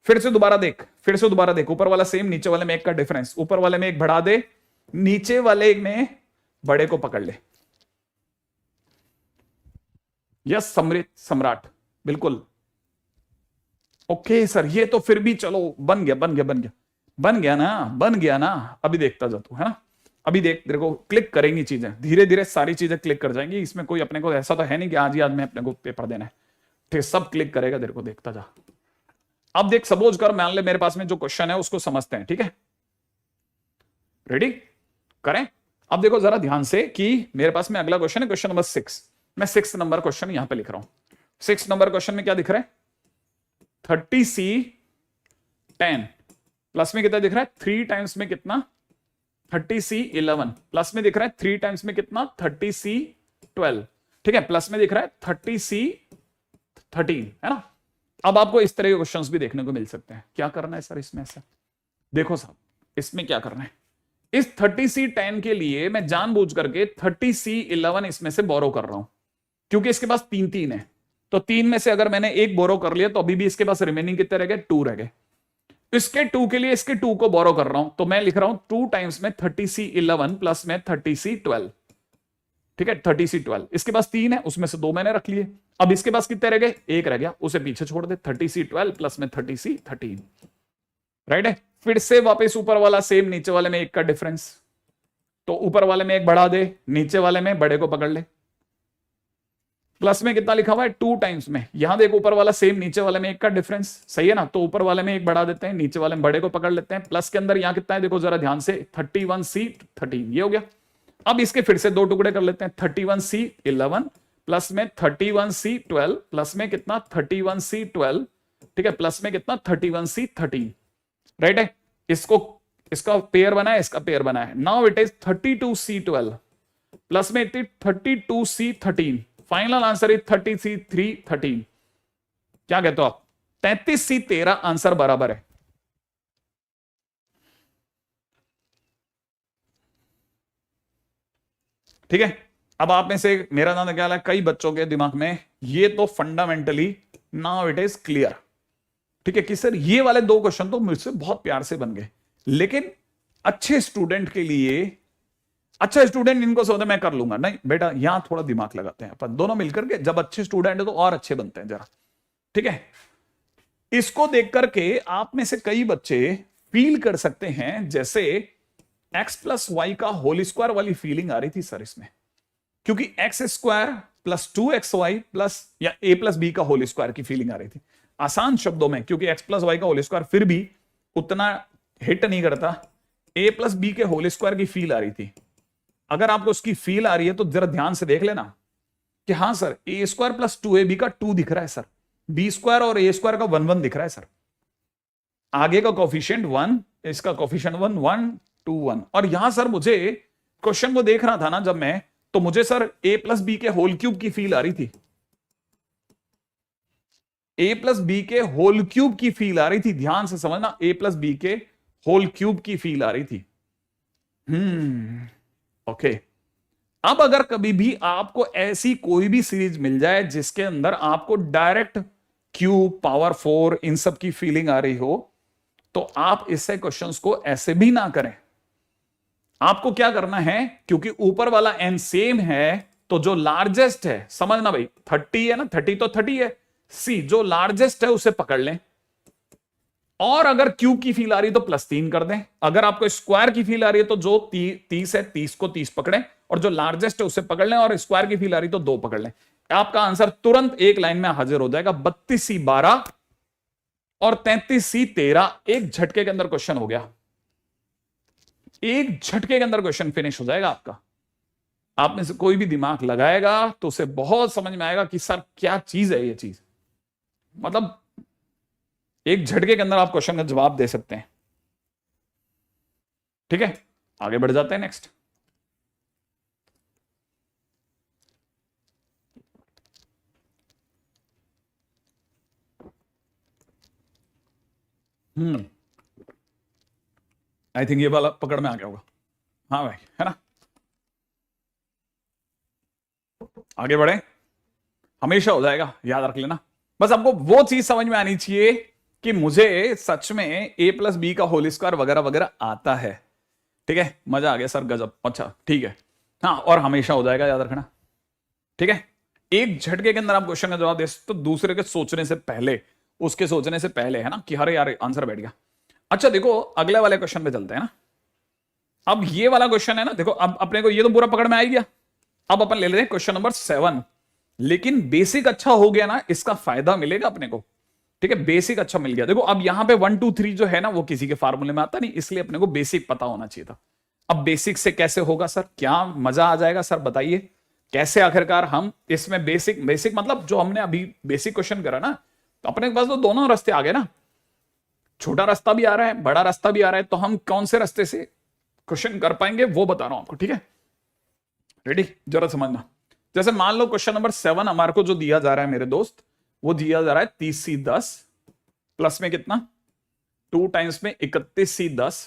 फिर से दोबारा देख, फिर से दोबारा देख, ऊपर वाला सेम, नीचे वाले में 1 का डिफरेंस, ऊपर वाले में एक बढ़ा दे, नीचे वाले में बड़े को पकड़ ले। यस समृत सम्राट, बिल्कुल ओके सर, ये तो फिर भी चलो बन गया, बन गया, बन गया, बन गया ना, बन गया ना। अभी देखता जा तू, है ना, अभी देख, तेरे को क्लिक करेंगी चीजें, धीरे धीरे सारी चीजें क्लिक कर जाएंगी। इसमें कोई अपने को ऐसा तो है नहीं कि आज ही आज में अपने को पेपर देना है, ठीक, सब क्लिक करेगा, तेरे को देखता जा। अब देख, सपोज कर, मान ले मेरे पास में जो क्वेश्चन है उसको समझते हैं। ठीक है, रेडी करें। अब देखो जरा ध्यान से कि मेरे पास में अगला क्वेश्चन है, क्वेश्चन नंबर 6। मैं 6 नंबर क्वेश्चन यहां पे लिख रहा हूं। 6 नंबर क्वेश्चन में क्या दिख रहा है? 30C10 प्लस में कितना दिख रहा है? 3 टाइम्स में कितना? 30C11 प्लस में दिख रहा है 3 टाइम्स में कितना? 30C12। ठीक है, प्लस में दिख रहा है 30C13, है ना। अब आपको इस तरह के क्वेश्चंस भी देखने को मिल सकते हैं। क्या करना है सर इसमें? ऐसा देखो साहब, इसमें क्या करना है, इस 30C10 के लिए मैं जानबूझ करके 30C11 इसमें से बोरो कर रहा हूं, क्योंकि इसके पास 3 है। तो 3 में से अगर मैंने एक बोरो कर लिया तो अभी भी इसके पास रिमेनिंग कितने रह गए? 2 रह गए। इसके 2 के लिए इसके 2 को बोरो कर रहा हूं, तो मैं लिख रहा हूं 2 टाइम्स में 30C11 प्लस में 30C12। ठीक है, 30C12, इसके पास 3 है, उसमें से 2 मैंने रख लिए। अब इसके पास कितने रह गए? 1 रह गया, उसे पीछे छोड़ दे, 30C12 प्लस में 30C13। राइट है, फिर से वापस ऊपर वाला सेम, नीचे वाले में 1 का डिफरेंस, तो ऊपर वाले में 1 बढ़ा दे, नीचे वाले में बड़े को पकड़ ले। प्लस में कितना लिखा हुआ है? 2 टाइम्स में, यहां देखो ऊपर वाला सेम, नीचे वाले में 1 का डिफरेंस, सही है ना, तो ऊपर वाले में 1 बढ़ा देते हैं, नीचे वाले में बड़े को पकड़ लेते हैं। प्लस के अंदर यहां कितना है? देखो जरा ध्यान से, 31C13, ये हो गया। अब इसके फिर से 2 टुकड़े कर लेते हैं, 31C11 प्लस में 31C12 प्लस में कितना? 31C12। ठीक है, प्लस में कितना? 31C13। राइट है, इसका पेयर बना है, इसका पेयर बना है। Now it is 32C12 plus में 32C13। Final answer is 30C13। क्या कहते हो आप? 33C13 आंसर बराबर है। ठीक है, अब आप में से मेरा नाम क्या है, कई बच्चों के दिमाग में ये तो fundamentally now it is clear. ठीक है कि सर ये वाले 2 क्वेश्चन तो मुझसे बहुत प्यार से बन गए, लेकिन अच्छे स्टूडेंट के लिए अच्छा स्टूडेंट इनको सोचते मैं कर लूंगा, नहीं बेटा यहां थोड़ा दिमाग लगाते हैं अपन दोनों मिलकर के, जब अच्छे स्टूडेंट है तो और अच्छे बनते हैं जरा, ठीक है। इसको देख करके आप में से कई बच्चे फील कर सकते हैं जैसे एक्स प्लस वाई का होल स्क्वायर वाली फीलिंग आ रही थी सर इसमें, क्योंकि x square plus 2xy plus या ए प्लस बी का होल स्क्वायर की फीलिंग आ रही थी। आसान शब्दों में, क्योंकि एक्स प्लस वाई का होल स्क्वायर फिर भी उतना हिट नहीं करता, ए प्लस बी के होल स्क्वायर की फील आ रही थी। अगर आपको उसकी फील आ रही है तो जरा ध्यान से देख लेना कि हाँ सर ए स्क्वायर प्लस 2ab का 2 दिख रहा है सर, बी स्क्वायर और ए स्क्वायर का 1 1 दिख रहा है सर, आगे का कोफिशिएंट 1, इसका कोफिशिएंट 1 1 2 1। और यहां सर मुझे क्वेश्चन को देख रहा था ना जब मैं, तो मुझे सर ए प्लस बी के होल क्यूब की फील आ रही थी, ए प्लस बी के होल क्यूब की फील आ रही थी, ध्यान से समझना, ए प्लस बी के होल क्यूब की फील आ रही थी। ओके। अब अगर कभी भी आपको ऐसी कोई भी सीरीज मिल जाए जिसके अंदर आपको डायरेक्ट क्यूब पावर 4 इन सब की फीलिंग आ रही हो, तो आप इससे क्वेश्चंस को ऐसे भी ना करें। आपको क्या करना है, क्योंकि ऊपर वाला एन सेम है, तो जो लार्जेस्ट है, समझना भाई 30 है ना, 30 तो 30 है, सी जो लार्जेस्ट है उसे पकड़ लें, और अगर क्यूब की फील आ रही है तो +3 कर दें, अगर आपको स्क्वायर की फील आ रही है तो जो 30 है 30 को 30 पकड़ें, और जो लार्जेस्ट है उसे पकड़ लें, और स्क्वायर की फील आ रही तो 2 पकड़ लें। आपका आंसर तुरंत एक लाइन में हाजिर हो जाएगा, 32C 12 और 33C 13। एक झटके के अंदर क्वेश्चन हो गया, एक झटके के अंदर क्वेश्चन फिनिश हो जाएगा आपका। आप में से कोई भी दिमाग लगाएगा तो उसे बहुत समझ में आएगा कि सर क्या चीज है ये चीज, मतलब एक झटके के अंदर आप क्वेश्चन का जवाब दे सकते हैं। ठीक है, आगे बढ़ जाते हैं नेक्स्ट। आई थिंक ये वाला पकड़ में आ गया होगा, हाँ भाई, है ना। आगे बढ़े, हमेशा हो जाएगा, याद रख लेना। बस आपको वो चीज समझ में आनी चाहिए कि मुझे सच में ए प्लस बी का होल स्क्वायर वगैरह वगैरह आता है। ठीक है, मजा आ गया सर, गजब, अच्छा ठीक है। हाँ, और हमेशा हो जाएगा, याद रखना। ठीक है, एक झटके के अंदर आप क्वेश्चन का जवाब दे सकते तो दूसरे के सोचने से पहले, उसके सोचने से पहले, है ना, कि अरे यार आंसर बैठ गया। अच्छा देखो, अगले वाले क्वेश्चन पे चलते हैं ना। अब ये वाला क्वेश्चन है ना, देखो अब अपने को ये तो पूरा पकड़ में आ गया। अब अपन ले लेते हैं क्वेश्चन नंबर 7, लेकिन बेसिक अच्छा हो गया ना, इसका फायदा मिलेगा अपने को। ठीक है, बेसिक अच्छा मिल गया। देखो अब यहां पे 1 2 3 जो है ना वो किसी के फार्मूले में आता नहीं, इसलिए अपने को बेसिक पता होना चाहिए था। अब बेसिक से कैसे होगा सर, क्या मजा आ जाएगा सर, बताइए कैसे आखिरकार हम इसमें बेसिक बेसिक मतलब जो हमने अभी बेसिक क्वेश्चन करा ना, तो अपने पास तो दोनों रास्ते आ गए ना, छोटा रास्ता भी आ रहा है, बड़ा रास्ता भी आ रहा है, तो हम कौन से रास्ते से क्वेश्चन कर पाएंगे वो बता रहा हूं आपको। ठीक है, रेडी, जरा समझना। जैसे मान लो क्वेश्चन नंबर 7 हमारे को जो दिया जा रहा है मेरे दोस्त, वो दिया जा रहा है 30C 10 प्लस में कितना 2 टाइम्स में 31C 10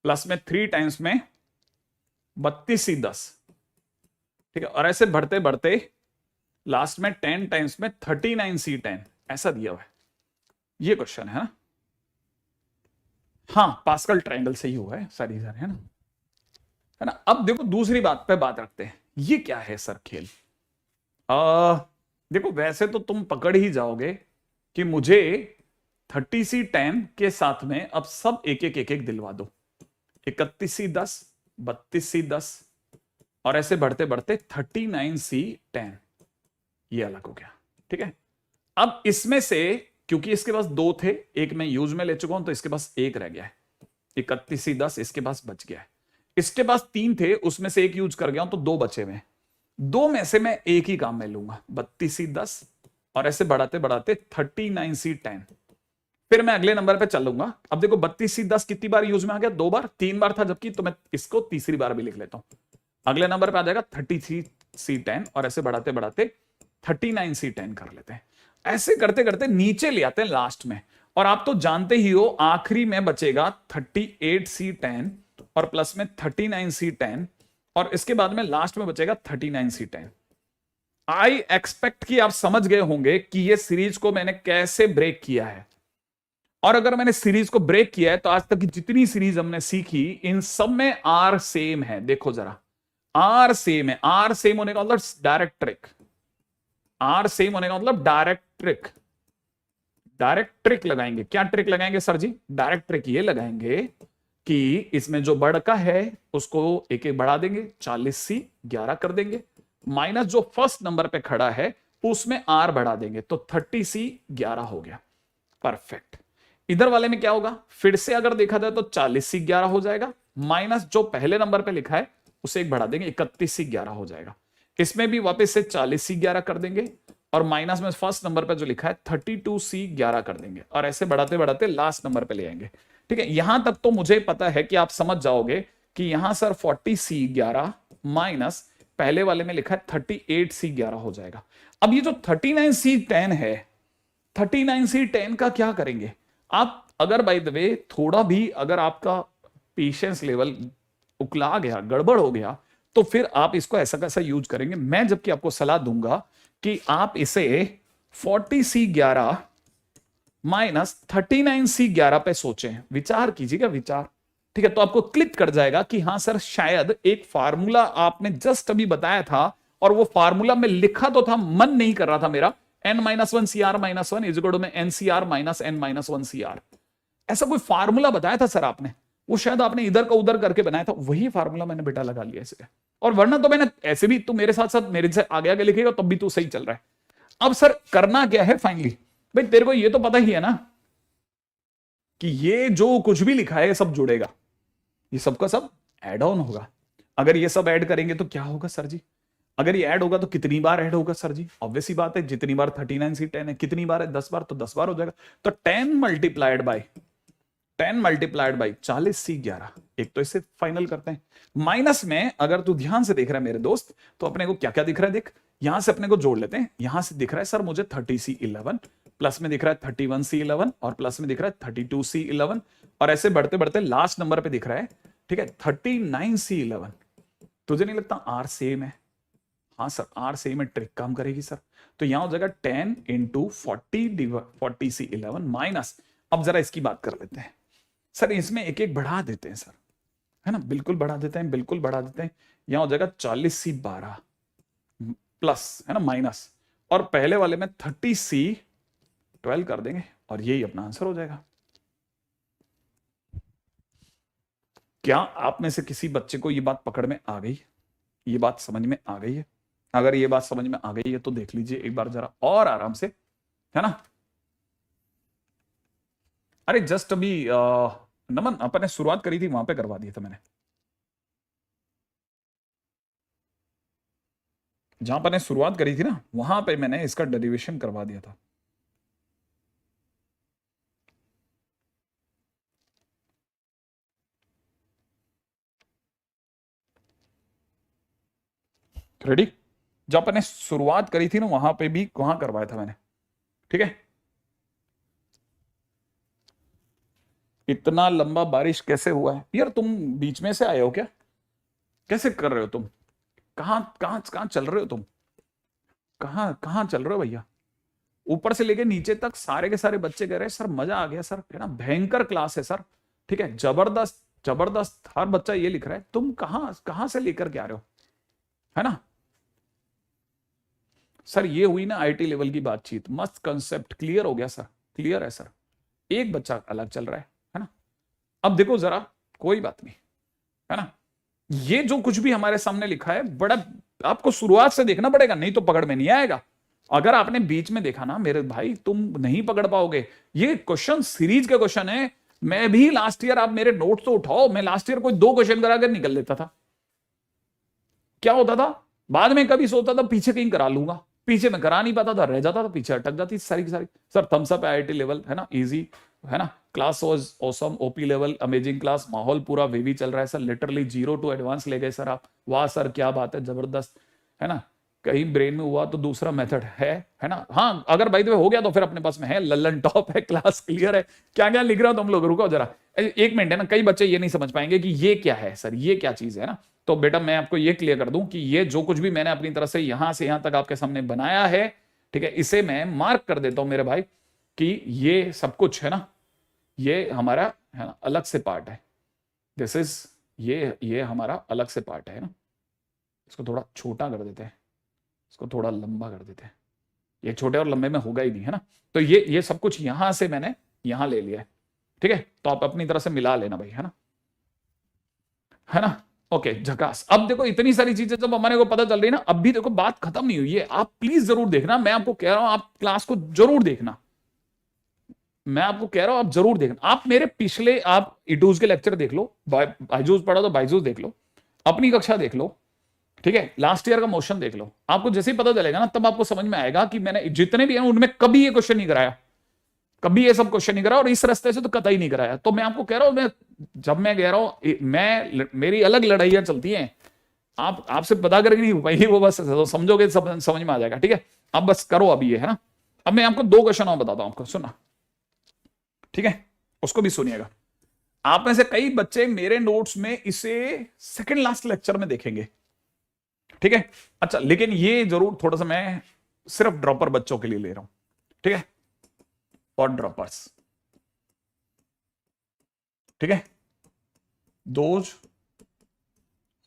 प्लस में 3 टाइम्स में 32C 10। ठीक है, और ऐसे बढ़ते बढ़ते लास्ट में 10 टाइम्स में 39C 10, ऐसा दिया हुआ है। ये क्वेश्चन है ना, हाँ पास्कल ट्रायंगल से ही हुआ है सारी, है ना, है ना। अब देखो दूसरी बात पे बात रखते हैं, ये क्या है सर खेल। देखो वैसे तो तुम पकड़ ही जाओगे कि मुझे 30C 10 के साथ में अब सब एक एक दिलवा दो, 31C 10 32C 10 और ऐसे बढ़ते बढ़ते 39C 10, ये अलग हो गया। ठीक है, अब इसमें से क्योंकि इसके पास 2 थे, एक मैं यूज में ले चुका हूं, तो इसके पास 1 रह गया है, 31C 10 इसके पास बच गया है। इसके पास 3 थे, उसमें से 1 यूज कर गया हूं, तो 2 बचे हुए। 2 में से मैं एक ही काम में लूंगा, 32C 10 और ऐसे बढ़ाते बढ़ाते 39C 10। फिर मैं अगले नंबर पे चलूंगा। अब देखो 32C 10 कितनी बार यूज में आ गया, 2 बार, 3 बार था जबकि, तो मैं इसको तीसरी बार भी लिख लेता हूं। अगले नंबर पे आ जाएगा 33C 10 और ऐसे बढ़ाते बढ़ाते 39C 10 कर लेते हैं। ऐसे करते करते नीचे ले आते हैं लास्ट में, और आप तो जानते ही हो आखिरी में बचेगा 38C 10 और प्लस में 39C 10 और इसके बाद में लास्ट में बचेगा 39C 10। आई एक्सपेक्ट कि आप समझ गए होंगे कि ये सीरीज को मैंने कैसे ब्रेक किया है, और अगर मैंने सीरीज को ब्रेक किया है तो आज तक की जितनी सीरीज हमने सीखी इन सब में आर सेम है। देखो जरा, आर सेम है। आर सेम होने का मतलब डायरेक्ट ट्रिक, आर सेम होने का मतलब डायरेक्ट ट्रिक। डायरेक्ट ट्रिक लगाएंगे। क्या ट्रिक लगाएंगे सर जी? डायरेक्ट ट्रिक ये लगाएंगे कि इसमें जो बढ़ का है उसको एक एक बढ़ा देंगे, 40C 11 कर देंगे, माइनस जो फर्स्ट नंबर पे खड़ा है उसमें आर बढ़ा देंगे तो 30C 11 हो गया। परफेक्ट। इधर वाले में क्या होगा? फिर से अगर देखा जाए तो 40C 11 हो जाएगा, माइनस जो पहले नंबर पे लिखा है उसे एक बढ़ा देंगे, 31C 11 हो जाएगा। इसमें भी वापस से 40C 11 कर देंगे और माइनस में फर्स्ट नंबर पे जो लिखा है 32C 11 कर देंगे और ऐसे बढ़ाते बढ़ाते लास्ट नंबर पे ले आएंगे। ठीक है, यहां तक तो मुझे पता है कि आप समझ जाओगे कि यहां सर 40C 11 माइनस पहले वाले में लिखा है 38C 11 हो जाएगा। अब ये जो 39C 10 है, 39C 10 का क्या करेंगे आप? अगर बाय द वे थोड़ा भी अगर आपका पेशेंस लेवल उकला गया, गड़बड़ हो गया, तो फिर आप इसको ऐसा कैसा यूज करेंगे। मैं जबकि आपको सलाह दूंगा कि आप इसे 40C 11 माइनस 39C 11 पे सोचें, विचार कीजिएगा, विचार। ठीक है, तो आपको क्लिक कर जाएगा कि हाँ सर शायद एक फार्मूला आपने जस्ट अभी बताया था और वो फार्मूला में लिखा तो था, मन नहीं कर रहा था मेरा, n-1 CR-1 is equal to में NCR माइनस n-1 CR। ऐसा कोई फार्मूला बताया था सर आपने, वो शायद आपने इधर का उधर करके बनाया था, वही फार्मूला मैंने बेटा लगा लिया इसे। और वरना तो मैंने ऐसे भी, तू मेरे साथ साथ मेरे से आगे आगे लिखेगा तब भी तू सही चल रहा है। अब सर करना क्या है फाइनली? भाई तेरे को ये तो पता ही है ना कि ये जो कुछ भी लिखा है सब जुड़ेगा, ये सबका सब ऐड ऑन होगा। अगर ये सब ऐड करेंगे तो क्या होगा सर जी? अगर ये ऐड होगा तो कितनी बार ऐड होगा सर जी? ऑब्वियस ही बात है, जितनी बार 39C 10 है, कितनी बार है? 10 बार, तो 10 बार हो जाएगा। तो 10 मल्टीप्लाइड बाय 40C 11। एक तो इसे फाइनल करते हैं। माइनस में अगर तू ध्यान से देख रहा है मेरे दोस्त, तो अपने को क्या क्या दिख रहा है देख, यहां से अपने को जोड़ लेते हैं। यहां से दिख रहा है सर मुझे 30C 11, प्लस में दिख रहा है 31C 11 और प्लस में दिख रहा है 32C 11 और ऐसे बढ़ते बढ़ते लास्ट नंबर पे दिख रहा है, ठीक है, 39C 11। तुझे नहीं लगता आर सेम है? हाँ सर आर सेम है, ट्रिक काम करेगी सर। तो यहां हो जाएगा 10 इंटू 40C 11 माइनस, अब जरा इसकी बात कर लेते हैं सर, इसमें एक एक बढ़ा देते हैं सर, है ना, बिल्कुल बढ़ा देते हैं, बिल्कुल बढ़ा देते हैं। यहां हो जाएगा 40C 12 प्लस, है ना, माइनस, और पहले वाले में 30C 12 कर देंगे और यही अपना आंसर हो जाएगा। क्या आप में से किसी बच्चे को ये बात पकड़ में आ गई? ये बात समझ में आ गई है? अगर ये बात समझ में आ गई है तो देख लीजिए एक बार जरा और आराम से, है ना। अरे जस्ट अभी नमन अपन ने शुरुआत करी थी वहां पे करवा दिया था मैंने, जहां पर ने शुरुआत करी थी ना वहां पे मैंने इसका डेरिवेशन करवा दिया था। रेडी? जब अपन ने शुरुआत करी थी ना वहां पे भी वहां करवाया था मैंने, ठीक है। इतना लंबा बारिश कैसे हुआ है यार? तुम बीच में से आए हो क्या? कैसे कर रहे हो तुम? कहां कहां कहां चल रहे हो तुम? कहां कहां चल रहे हो भैया? ऊपर से लेके नीचे तक सारे के सारे बच्चे कह रहे हैं सर मजा आ गया सर, है ना, भयंकर क्लास है सर, ठीक है, जबरदस्त जबरदस्त, हर बच्चा ये लिख रहा है। तुम कहां कहां से लेकर के आ रहे हो, है ना सर? ये हुई ना आईटी लेवल की बातचीत, मस्त कंसेप्ट क्लियर हो गया सर, क्लियर है सर। एक बच्चा अलग चल रहा है ना। अब देखो जरा, कोई बात नहीं, है ना, ये जो कुछ भी हमारे सामने लिखा है बड़ा आपको शुरुआत से देखना पड़ेगा, नहीं तो पकड़ में नहीं आएगा। अगर आपने बीच में देखा ना मेरे भाई, तुम नहीं पकड़ पाओगे। ये क्वेश्चन सीरीज के क्वेश्चन है। मैं भी लास्ट ईयर, आप मेरे नोट तो उठाओ, मैं लास्ट ईयर कोई 2 क्वेश्चन करा कर निकल लेता था। क्या होता था बाद में, कभी सोचता था पीछे कहीं करा लूंगा, पीछे में करा नहीं पाता था, रह जाता था, पीछे अटक जाती सारी की सारी। Sir thumbs up IIT level, है ना, इजी, है ना, class was awesome, OP level amazing class, माहौल पूरा वेवी चल रहा है सर, लिटरली 0 to एडवांस ले गए सर आप। वाह सर क्या बात है, जबरदस्त, है ना। कहीं ब्रेन में हुआ तो दूसरा मेथड है ना। हाँ अगर बाय द वे हो गया तो फिर अपने पास में है, लल्लन टॉप है, क्लास क्लियर है। क्या क्या लिख रहा हो तुम लोग, रुको जरा 1 मिनट, है ना। कई बच्चे ये नहीं समझ पाएंगे कि ये क्या है सर, ये क्या चीज है ना। तो बेटा मैं आपको ये क्लियर कर दूं कि ये जो कुछ भी मैंने अपनी तरफ से यहां से यहां तक आपके सामने बनाया है, ठीक है, इसे मैं मार्क कर देता हूं मेरे भाई कि ये सब कुछ, है ना, ये हमारा है ना अलग से पार्ट है, दिस इज ये हमारा अलग से पार्ट है ना। इसको थोड़ा छोटा कर देते हैं, इसको थोड़ा लंबा कर देते हैं, ये छोटे और लंबे में होगा ही नहीं है ना। तो ये सब कुछ यहां से मैंने यहां ले लिया है, ठीक है। तो आप अपनी तरह से मिला लेना भाई, है ना। ओके झकास। अब देखो इतनी सारी चीजें जब हमारे को पता चल रही है ना, अब भी देखो बात खत्म नहीं हुई है, आप प्लीज जरूर देखना, मैं आपको कह रहा हूं आप क्लास को जरूर देखना, मैं आपको कह रहा हूं आप जरूर देखना। आप मेरे पिछले आप इटूज के लेक्चर देख लो, बाइजूस पढ़ा तो बाइजूस देख लो, अपनी कक्षा देख लो, ठीक है, लास्ट ईयर का मोशन देख लो, आपको जैसे ही पता चलेगा ना तब आपको समझ में आएगा कि मैंने जितने भी हैं उनमें कभी ये क्वेश्चन नहीं कराया, कभी ये सब क्वेश्चन नहीं कराया, और इस रास्ते से तो कतई नहीं कराया। तो मैं आपको कह रहा हूं, मैं जब मैं कह रहा हूं मेरी अलग लड़ाइयां चलती हैं, आप आपसे पता करके नहीं हो पाएगी वो, बस समझोगे समझ में आ जाएगा, ठीक है। अब बस करो अभी ये, है ना। अब मैं आपको 2 क्वेश्चन और बताता हूं आपको, सुना, ठीक है, उसको भी सुनिएगा। आप में से कई बच्चे मेरे नोट्स में इसे सेकंड लास्ट लेक्चर में देखेंगे, ठीक है। अच्छा, लेकिन ये जरूर थोड़ा सा मैं सिर्फ ड्रॉपर बच्चों के लिए ले रहा हूं, ठीक है, और ड्रॉपर्स, ठीक है, दोज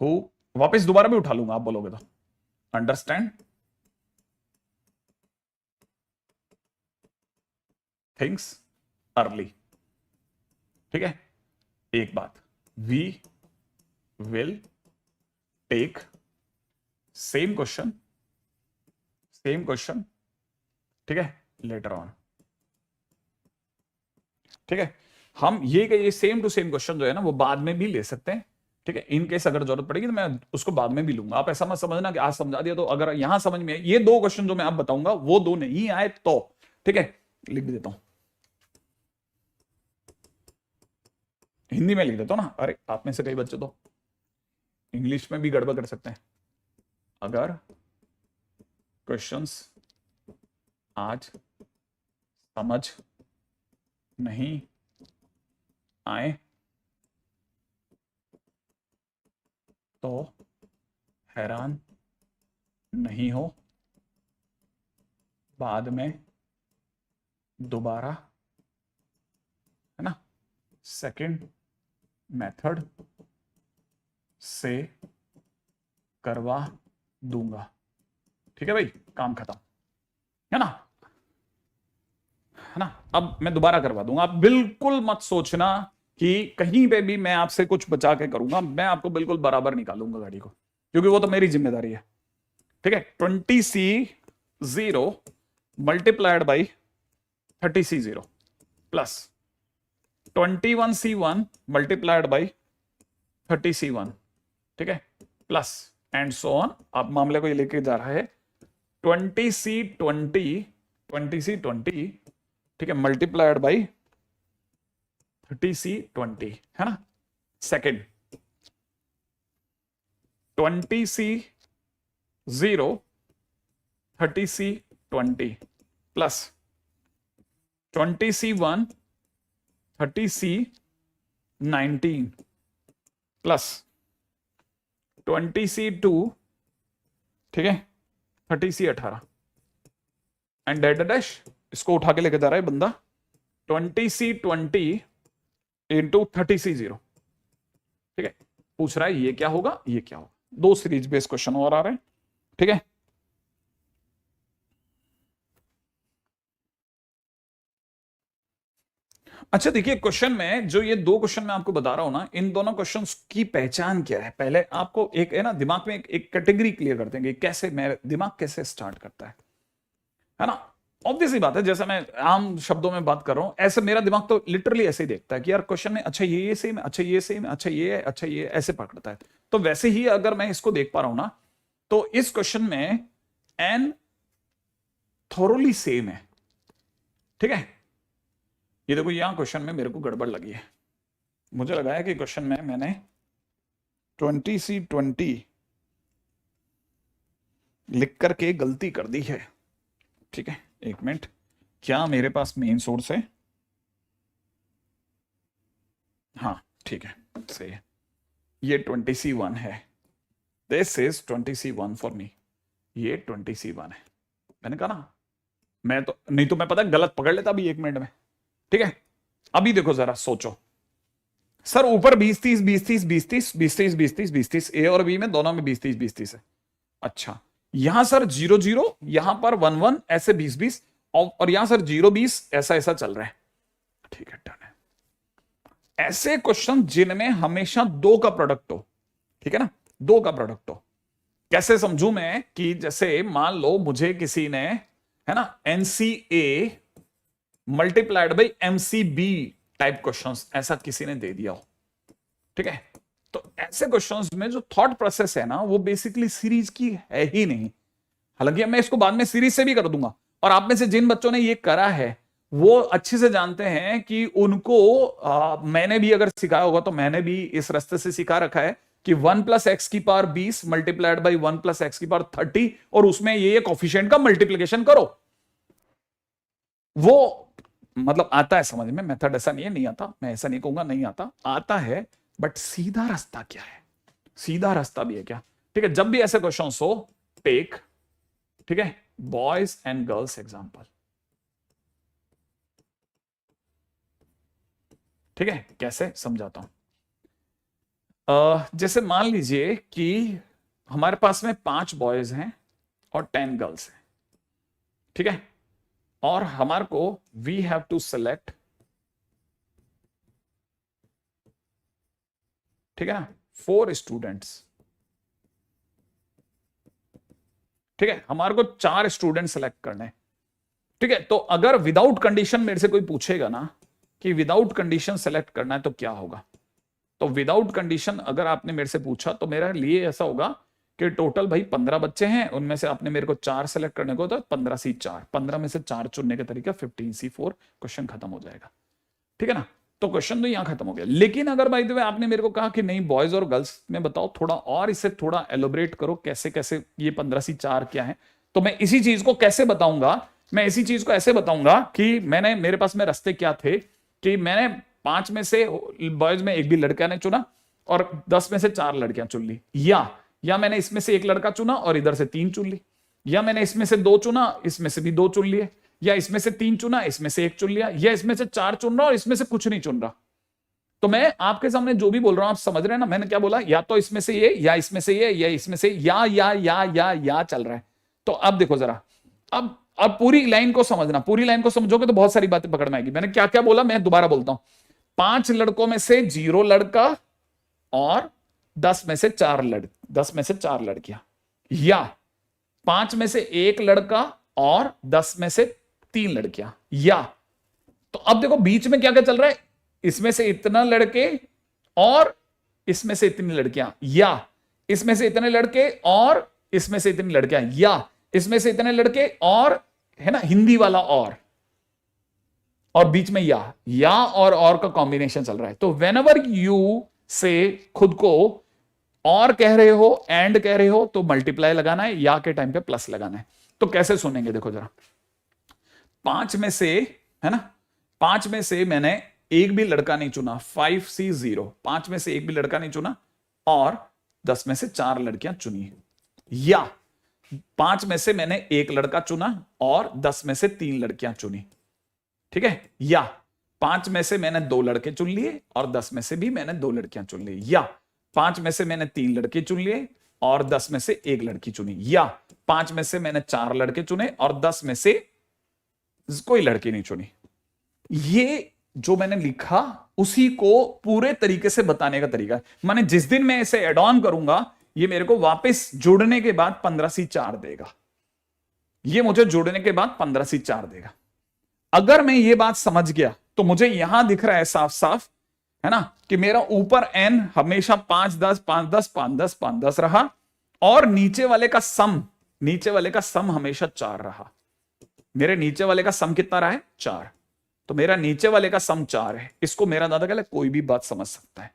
हु, वापस दोबारा भी उठा लूंगा आप बोलोगे तो, अंडरस्टैंड थिंग्स अर्ली, ठीक है। एक बात, we will take same question, ठीक है, लेटर ऑन, ठीक है। हम ये सेम टू सेम क्वेश्चन जो है ना वो बाद में भी ले सकते हैं, ठीक है। इन केस अगर जरूरत पड़ेगी तो मैं उसको बाद में भी लूंगा, आप ऐसा मत समझना कि आज समझा दिया तो अगर यहां समझ में ये 2 क्वेश्चन जो मैं आप बताऊंगा वो 2 नहीं आए तो, ठीक है, लिख भी देता हूं, हिंदी में लिख देता हूं ना, अरे आप में से कई बच्चे तो इंग्लिश में भी गड़बड़ कर सकते हैं। अगर क्वेश्चंस आज समझ नहीं आए तो हैरान नहीं हो, बाद में दोबारा, है ना, सेकंड मेथड से करवा दूंगा, ठीक है भाई, काम खत्म, है ना, है ना। अब मैं दोबारा करवा दूंगा, आप बिल्कुल मत सोचना कि कहीं पे भी मैं आपसे कुछ बचा के करूंगा, मैं आपको बिल्कुल बराबर निकालूंगा गाड़ी को, क्योंकि वो तो मेरी जिम्मेदारी है, ठीक है। 20C0 multiplied by 30C0 plus 21C1 multiplied by 30C1, ठीक है, प्लस एंड सो ऑन। आप मामले को ये लेके जा रहा है 20C20, ठीक है, मल्टीप्लाइड बाई 30C20, है ना। Second 20C0 30C20 plus 20C1 30C19 plus 20C2, ठीक है, 30C18 एंड डैश इसको उठा के लेके जा रहा है बंदा 20C20 इंटू 30C0, ठीक है। पूछ रहा है ये क्या होगा, ये क्या होगा, 2 सीरीज बेस्ड क्वेश्चन और आ रहे हैं, ठीक है। अच्छा देखिए, क्वेश्चन में जो ये 2 क्वेश्चन मैं आपको बता रहा हूं ना, इन दोनों क्वेश्चंस की पहचान क्या है, पहले आपको एक है ना दिमाग में एक कैटेगरी क्लियर करते हैं कि कैसे मेरा दिमाग कैसे स्टार्ट करता है ना। ऑब्वियस ही बात है, जैसे मैं आम शब्दों में बात कर रहा हूं, ऐसे मेरा दिमाग तो लिटरली ऐसे ही देखता है कि यार क्वेश्चन में अच्छा ये सेम है, अच्छा ये सेम है, अच्छा ये है, अच्छा ये ऐसे पकड़ता है। तो वैसे ही अगर मैं इसको देख पा रहा हूं ना, तो इस क्वेश्चन में एन थोरोली सेम है, ठीक है। ये देखो यहां क्वेश्चन में मेरे को गड़बड़ लगी है, मुझे लगा है कि क्वेश्चन में मैंने 20C20 लिख करके गलती कर दी है, ठीक है। एक मिनट, क्या मेरे पास मेन सोर्स है, हाँ ठीक है, सही है, ये 20C1 है, this is 20C1 for me, ये 20C1 है। मैंने कहा ना, मैं तो नहीं तो मैं पता गलत पकड़ लेता अभी 1 मिनट में, ठीक है। अभी देखो जरा सोचो, सर ऊपर 20 30 20 30 20 30 20 30 20 30 20 30, ए और बी में दोनों में 20 30 20 30 है। अच्छा यहां सर 0 0, यहां पर 1 1, ऐसे 20 20, और यहां सर 0 20, ऐसा ऐसा चल रहा है। ठीक है, डन है। ऐसे क्वेश्चन जिनमें हमेशा 2 का प्रोडक्ट हो, ठीक है ना, 2 का प्रोडक्ट हो। कैसे समझू मैं, कि जैसे मान लो मुझे किसी ने, है ना, NCA multiplied by MCB type questions ऐसा किसी ने दे दिया हो, ठीक है, तो ऐसे क्वेश्चंस में जो थॉट प्रोसेस है ना, वो बेसिकली सीरीज की है ही नहीं। हालांकि मैं इसको बाद में सीरीज से भी कर दूंगा, और आप में से जिन बच्चों ने ये करा है वो अच्छे से जानते हैं कि उनको मैंने भी अगर सिखाया होगा तो मैंने भी इस रास्ते से सिखा रखा है कि 1 + x की पावर 20 मल्टीप्लाइड बाई 1 + x की पावर 30, और उसमें ये कोफिशिएंट का मल्टीप्लिकेशन करो। वो मतलब आता है समझ में, मेथड ऐसा नहीं है नहीं आता, मैं ऐसा नहीं कहूंगा नहीं आता, आता है, बट सीधा रास्ता क्या है, सीधा रास्ता भी है क्या? ठीक है, जब भी ऐसे क्वेश्चन हो, टेक, ठीक है, बॉयज एंड गर्ल्स एग्जाम्पल। ठीक है, कैसे समझाता हूं। जैसे मान लीजिए कि हमारे पास में 5 बॉयज हैं और 10 गर्ल्स हैं, ठीक है, और हमारे को वी हैव टू सेलेक्ट, ठीक है ना, 4 स्टूडेंट्स। ठीक है, हमारे को 4 स्टूडेंट सेलेक्ट करने हैं। ठीक है, तो अगर विदाउट कंडीशन मेरे से कोई पूछेगा ना कि विदाउट कंडीशन सेलेक्ट करना है तो क्या होगा, तो विदाउट कंडीशन अगर आपने मेरे से पूछा तो मेरा लिए ऐसा होगा कि टोटल भाई 15 बच्चे हैं, उनमें से आपने मेरे को 4 सेलेक्ट करने को, तो 15C4, 15 में से 4 चुनने का तरीका 15C4, क्वेश्चन खत्म हो जाएगा। ठीक है ना, तो क्वेश्चन तो यहां खत्म हो गया। लेकिन अगर बाय द वे आपने मेरे को कहा कि नहीं बॉयज और गर्ल्स में बताओ थोड़ा और, इसे थोड़ा एलोबरेट करो, कैसे कैसे ये 15C4 क्या है, तो मैं इसी चीज को कैसे बताऊंगा, मैं इसी चीज को ऐसे बताऊंगा कि मैंने, मेरे पास में रास्ते क्या थे कि मैंने 5 में से बॉयज में एक भी लड़का ने चुना और 10 में से 4 लड़कियां चुन ली, या मैंने इसमें से एक लड़का चुना और इधर से 3 चुन ली, या मैंने इसमें से 2 चुना इसमें से भी 2 चुन लिए, या इसमें से 3 चुना इसमें से 1 चुन लिया, या इसमें से 4 चुन रहा और इसमें से कुछ नहीं चुन रहा। तो मैं आपके सामने जो भी बोल रहा हूं आप समझ रहे हैं ना, मैंने क्या बोला, या तो इसमें से ये, या इसमें से ये, या इसमें से या चल रहा है। तो अब देखो जरा, अब पूरी लाइन को समझना, पूरी लाइन को समझोगे तो बहुत सारी बातें पकड़ में आएगी। मैंने क्या क्या बोला, मैं दोबारा बोलता हूं, 5 लड़कों में से 0 लड़का और 10 में से 4 लड़कियां, या 5 में से 1 लड़का और 10 में से 3 लड़कियां, या तो अब देखो बीच में क्या क्या चल रहा है, इसमें से इतना लड़के और इसमें से इतनी लड़कियां, या इसमें से इतने लड़के और इसमें से इतनी लड़कियां, या इसमें से इतने लड़के और, है ना, हिंदी वाला और बीच में या और का कॉम्बिनेशन चल रहा है। तो व्हेनेवर यू से खुद को और कह रहे हो, एंड कह रहे हो, तो मल्टीप्लाई लगाना है, या के टाइम पे प्लस लगाना है। तो कैसे सुनेंगे देखो जरा, 5 में से, है ना, 5 में से मैंने एक भी लड़का नहीं चुना, 5C0, 5 में से एक भी लड़का नहीं चुना और 10 में से 4 लड़कियां चुनी, या 5 में से मैंने एक लड़का चुना और 10 में से 3 लड़कियां चुनी। ठीक है, या 5 में से मैंने 2 लड़के चुन लिए और 10 में से भी मैंने 2 लड़कियां चुन ली, या 5 में से मैंने 3 लड़के चुन लिए और 10 में से 1 लड़की चुनी, या 5 में से मैंने 4 लड़के चुने और 10 में से कोई लड़की नहीं चुनी। ये जो मैंने लिखा उसी को पूरे तरीके से बताने का तरीका है। माने जिस दिन मैं इसे एड ऑन करूंगा ये मेरे को वापस जोड़ने के बाद 15C4 देगा, ये मुझे जोड़ने के बाद 15C4 देगा। अगर मैं ये बात समझ गया तो मुझे यहां दिख रहा है साफ साफ, है ना, कि मेरा ऊपर n हमेशा 5 10 5 10 5 10 5 10 रहा और नीचे वाले का सम हमेशा 4 रहा। मेरे नीचे वाले का सम कितना रहा है, 4। तो मेरा नीचे वाले का सम 4 है। इसको मेरा दादा कहला कोई भी बात समझ सकता है।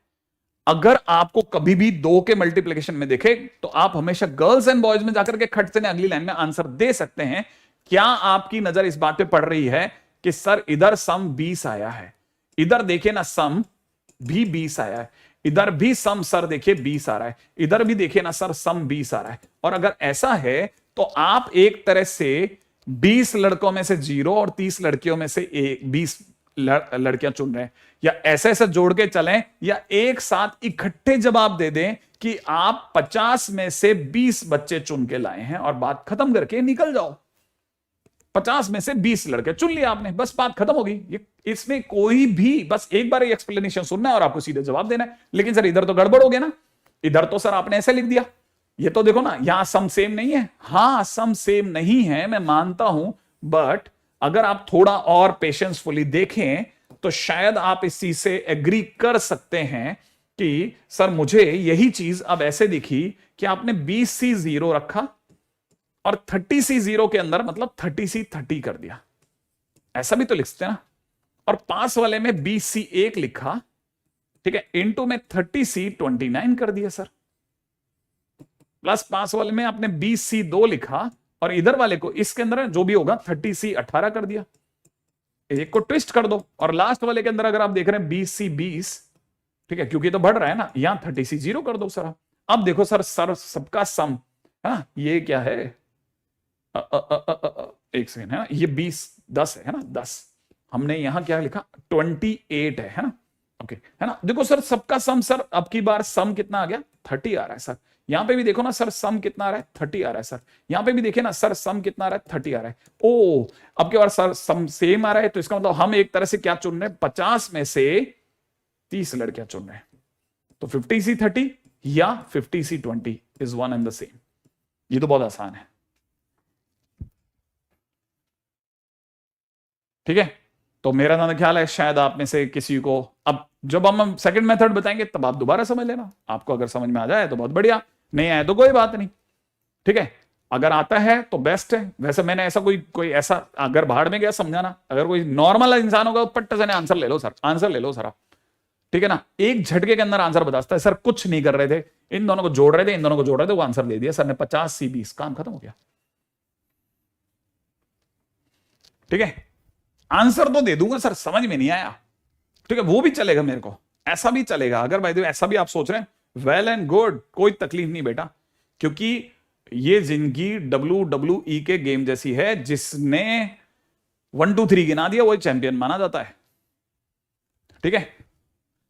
अगर आपको कभी भी 2 के मल्टीप्लिकेशन में दिखे तो आप हमेशा गर्ल्स एंड बॉयज में जाकर के खट से अगली लाइन में आंसर दे सकते हैं। क्या आपकी नजर इस बात पे पड़ रही है कि सर इधर सम 20 आया है, इधर देखिए ना सम भी 20 आया है, इधर भी सम सर देखिए 20 आ रहा है, इधर भी देखिए ना सर सम 20 आ रहा है। और अगर ऐसा है तो आप एक तरह से 20 लड़कों में से 0 और 30 लड़कियों में से 20 लड़कियां चुन रहे हैं, या ऐसे ऐसे जोड़ के चलें, या एक साथ इकट्ठे जवाब दे दें कि आप 50 में से 20 बच्चे चुन के लाए हैं और बात खत्म करके निकल जाओ। 50 में से 20 लड़के चुन लिया आपने, बस बात खत्म होगी। ये इसमें कोई भी, बस एक बार ये एक्सप्लेनेशन सुनना है और आपको सीधे जवाब देना है। लेकिन सर इधर तो गड़बड़ हो गया ना, इधर तो सर आपने ऐसे लिख दिया, ये तो देखो ना यहां सम सेम नहीं है। हां सम सेम नहीं है, मैं मानता हूं, बट अगर आप थोड़ा और पेशेंसफुली देखें तो शायद आप इस चीज से एग्री कर सकते हैं कि सर मुझे यही चीज अब ऐसे दिखी कि आपने 20C0 रखा और 30C0 के अंदर मतलब 30C30 कर दिया, ऐसा भी तो लिख सकते हैं ना। और पास वाले में 20C1 लिखा, ठीक है, इनटू में 30C29 कर दिया सर, प्लस पास वाले में आपने 20C2 लिखा और इधर वाले को इसके अंदर जो भी होगा 30C18 कर दिया। एक को ट्विस्ट कर दो और लास्ट वाले के अंदर अगर आप देख रहे हैं 20C20, ठीक है, क्योंकि तो बढ़ रहा है ना, यहां 30C0 कर दो सर। अब देखो सर सबका सम है ना, ये क्या है, एक सेकेंड है ना, ये 10 है ना, 10 हमने यहां क्या लिखा 28 है ना, ओके है ना। देखो सर सबका सम, सर अब की बार सम कितना आ गया 30 आ रहा है सर। यहां पे भी देखो ना सर सम कितना आ रहा है 30 आ रहा है सर। यहां पे भी देखिए ना सर सम कितना आ रहा है 30 आ रहा है। ओ अब की बार सर सम सेम आ रहा है, तो इसका मतलब हम एक तरह से क्या चुन रहे हैं, 50 में से 30 लड़कियां चुन रहे हैं। तो 50C30 या 50C20 is one and the same. ये तो बहुत आसान है, ठीक है। तो मेरा ना ख्याल है शायद आप में से किसी को, अब जब हम सेकंड मेथड बताएंगे तब आप दोबारा समझ लेना, आपको अगर समझ में आ जाए तो बहुत बढ़िया, नहीं आए तो कोई बात नहीं, ठीक है। अगर आता है तो बेस्ट है। वैसे मैंने ऐसा कोई ऐसा अगर भाड़ में गया समझाना, अगर कोई नॉर्मल इंसान होगा पट्ट से आंसर ले लो सर, आंसर ले लो सर आप, ठीक है ना, एक झटके के अंदर आंसर बताता है। सर कुछ नहीं कर रहे थे, इन दोनों को जोड़ रहे थे, इन दोनों को जोड़ रहे थे, वो आंसर दे दिया सर ने 50C20, काम खत्म हो गया, ठीक है। आंसर तो दे दूंगा सर, समझ में नहीं आया, ठीक है, वो भी चलेगा मेरे को, ऐसा भी चलेगा। अगर भाई ऐसा भी आप सोच रहे हैं वेल एंड गुड, कोई तकलीफ नहीं बेटा, क्योंकि ये जिंदगी WWE के गेम जैसी है, जिसने 1 2 3 गिना दिया वही चैंपियन माना जाता है, ठीक है।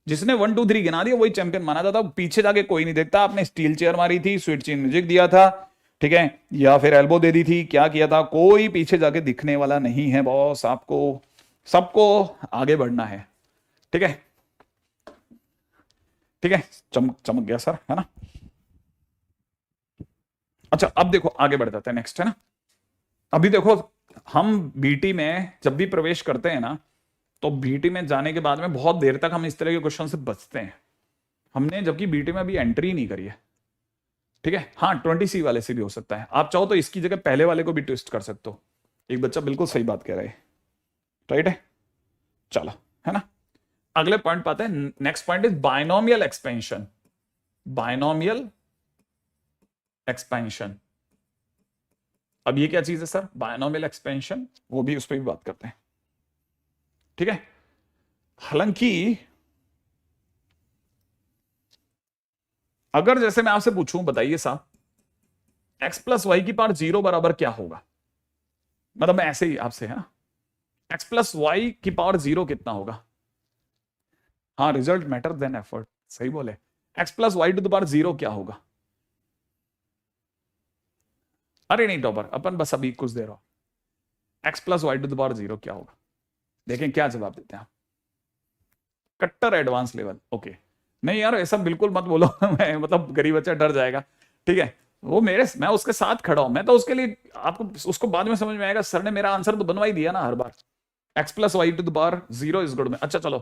जिसने 1 2 3 गिना दिया वही चैंपियन माना जाता है, पीछे जाके कोई नहीं देखता आपने स्टील चेयर मारी थी, स्वीट चीन म्यूजिक दिया था, ठीक है, या फिर एल्बो दे दी थी, क्या किया था, कोई पीछे जाके दिखने वाला नहीं है बॉस। आपको सबको आगे बढ़ना है, ठीक है, ठीक है। चमक गया सर, है ना। अच्छा अब देखो आगे बढ़ जाते हैं, नेक्स्ट है ना। अभी देखो हम बीटी में जब भी प्रवेश करते हैं ना, तो बीटी में जाने के बाद में बहुत देर तक हम इस तरह के क्वेश्चन से बचते हैं। हमने जबकि बीटी में अभी एंट्री नहीं करी है, ठीक है। हाँ 20C वाले से भी हो सकता है, आप चाहो तो इसकी जगह पहले वाले को भी ट्विस्ट कर सकते हो। एक बच्चा बिल्कुल सही बात कह रहा है, राइट है, चलो, है ना। अगले पॉइंट पाते हैं, next point is binomial expansion. Binomial expansion, अब ये क्या चीज है सर, बायनोमियल एक्सपेंशन, वो भी उस पर भी बात करते हैं, ठीक है। हालांकि अगर जैसे मैं आपसे पूछूं, बताइए साहब x प्लस वाई की पावर 0 बराबर क्या होगा, मतलब मैं ऐसे ही आपसे, है ना, x प्लस वाई की पावर 0 कितना होगा। हाँ रिजल्ट मैटर देन एफर्ट, सही बोले। x plus Y to the power 0 क्या होगा। अरे नहीं टॉपर, अपन बस अभी कुछ देर हो, x plus Y to the power 0 क्या होगा, देखें क्या जवाब देते हैं आप। कट्टर एडवांस लेवल, ओके। नहीं यार ऐसा बिल्कुल मत बोलो मैं मतलब गरीब बच्चा डर जाएगा, ठीक है। वो मैं उसके साथ खड़ा हूं, मैं तो उसके लिए, आपको उसको बाद में समझ में आएगा, सर ने मेरा आंसर तो बनवा ही दिया ना हर बार, x plus Y to the power 0 is good में। अच्छा चलो,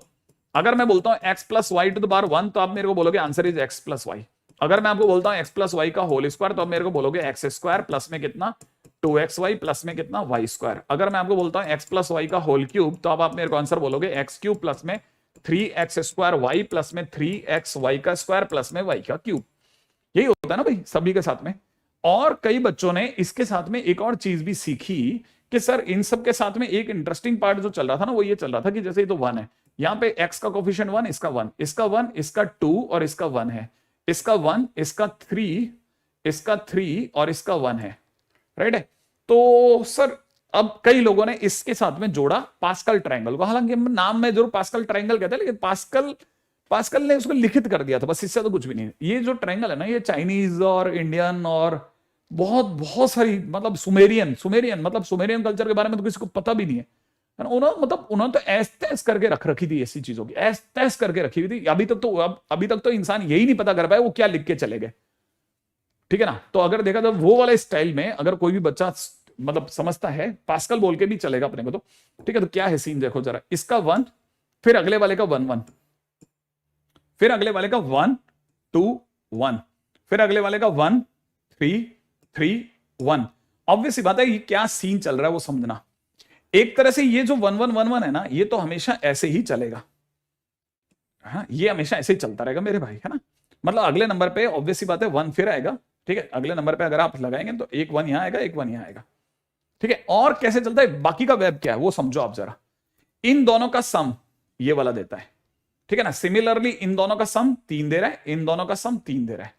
अगर मैं बोलता हूं x plus Y to the power 1 तो आप मेरे को बोलोगे answer is x plus Y. अगर मैं आपको बोलता हूं x प्लस वाई का होल स्क्वायर तो आप मेरे को बोलोगे एक्स स्क्वायर प्लस में कितना 2xy प्लस में कितना वाई स्क्वायर। अगर मैं आपको बोलता हूं x प्लस वाई का होल क्यूब तो आप मेरे को आंसर बोलोगे एक्स क्यूब प्लस में 3x स्क्वायर वाई प्लस में 3x वाई का स्क्वायर प्लस में वाई का क्यूब। यही होता है ना भाई सभी के साथ में। और कई बच्चों ने इसके साथ में एक और चीज भी सीखी कि सर इन सब के साथ में एक इंटरेस्टिंग पार्ट जो चल रहा था ना, वो ये चल रहा था कि जैसे ये तो 1 है, यहाँ पे x का कोफिशिएंट 1, इसका 1, इसका 1, इसका 2 और इसका 1 है, इसका 1, इसका 3, इसका 3 और इसका 1 है, राइट है। तो सर अब कई लोगों ने इसके साथ में जोड़ा पास्कल ट्रायंगल को, हालांकि नाम में जरूर पास्कल ट्रायंगल कहते हैं, लेकिन पास्कल ने उसको लिखित कर दिया था, बस इससे तो कुछ भी नहीं। ये जो ट्रायंगल है ना, ये चाइनीज और इंडियन और बहुत बहुत सारी, मतलब सुमेरियन मतलब सुमेरियन कल्चर के बारे में तो किसी को पता भी नहीं है। उन्होंने तो ऐस तैस करके रख रखी थी ऐसी चीजों की, ऐस तैस करके रखी हुई थी। अभी तक तो इंसान यही नहीं पता कर पाया वो क्या लिख के चले गए, ठीक है ना। तो अगर देखा तो वो वाले स्टाइल में अगर कोई भी बच्चा मतलब समझता है, पास्कल बोल के भी चलेगा अपने को, तो ठीक है। तो क्या है सीन देखो जरा, इसका 1, फिर अगले वाले का 1 1, फिर अगले वाले का 1 2 1, फिर अगले वाले का 1 3 3 1। ऑब्वियस सी बात है, ये क्या सीन चल रहा है वो समझना। एक तरह से ये जो 1 1 1 1 है ना, ये तो हमेशा ऐसे ही चलेगा, हाँ, ये हमेशा ऐसे ही चलता रहेगा मेरे भाई, है ना। मतलब अगले नंबर पे ऑब्वियस सी बात है 1 फिर आएगा, ठीक है। अगले नंबर पे अगर आप लगाएंगे तो एक 1 यहां आएगा, एक 1 यहां आएगा, ठीक है। और कैसे चलता है, बाकी का वेब क्या है वो समझो आप जरा। इन दोनों का सम ये वाला देता है, ठीक है ना। सिमिलरली इन दोनों का सम 3 दे रहा है, इन दोनों का सम 3 दे रहा है,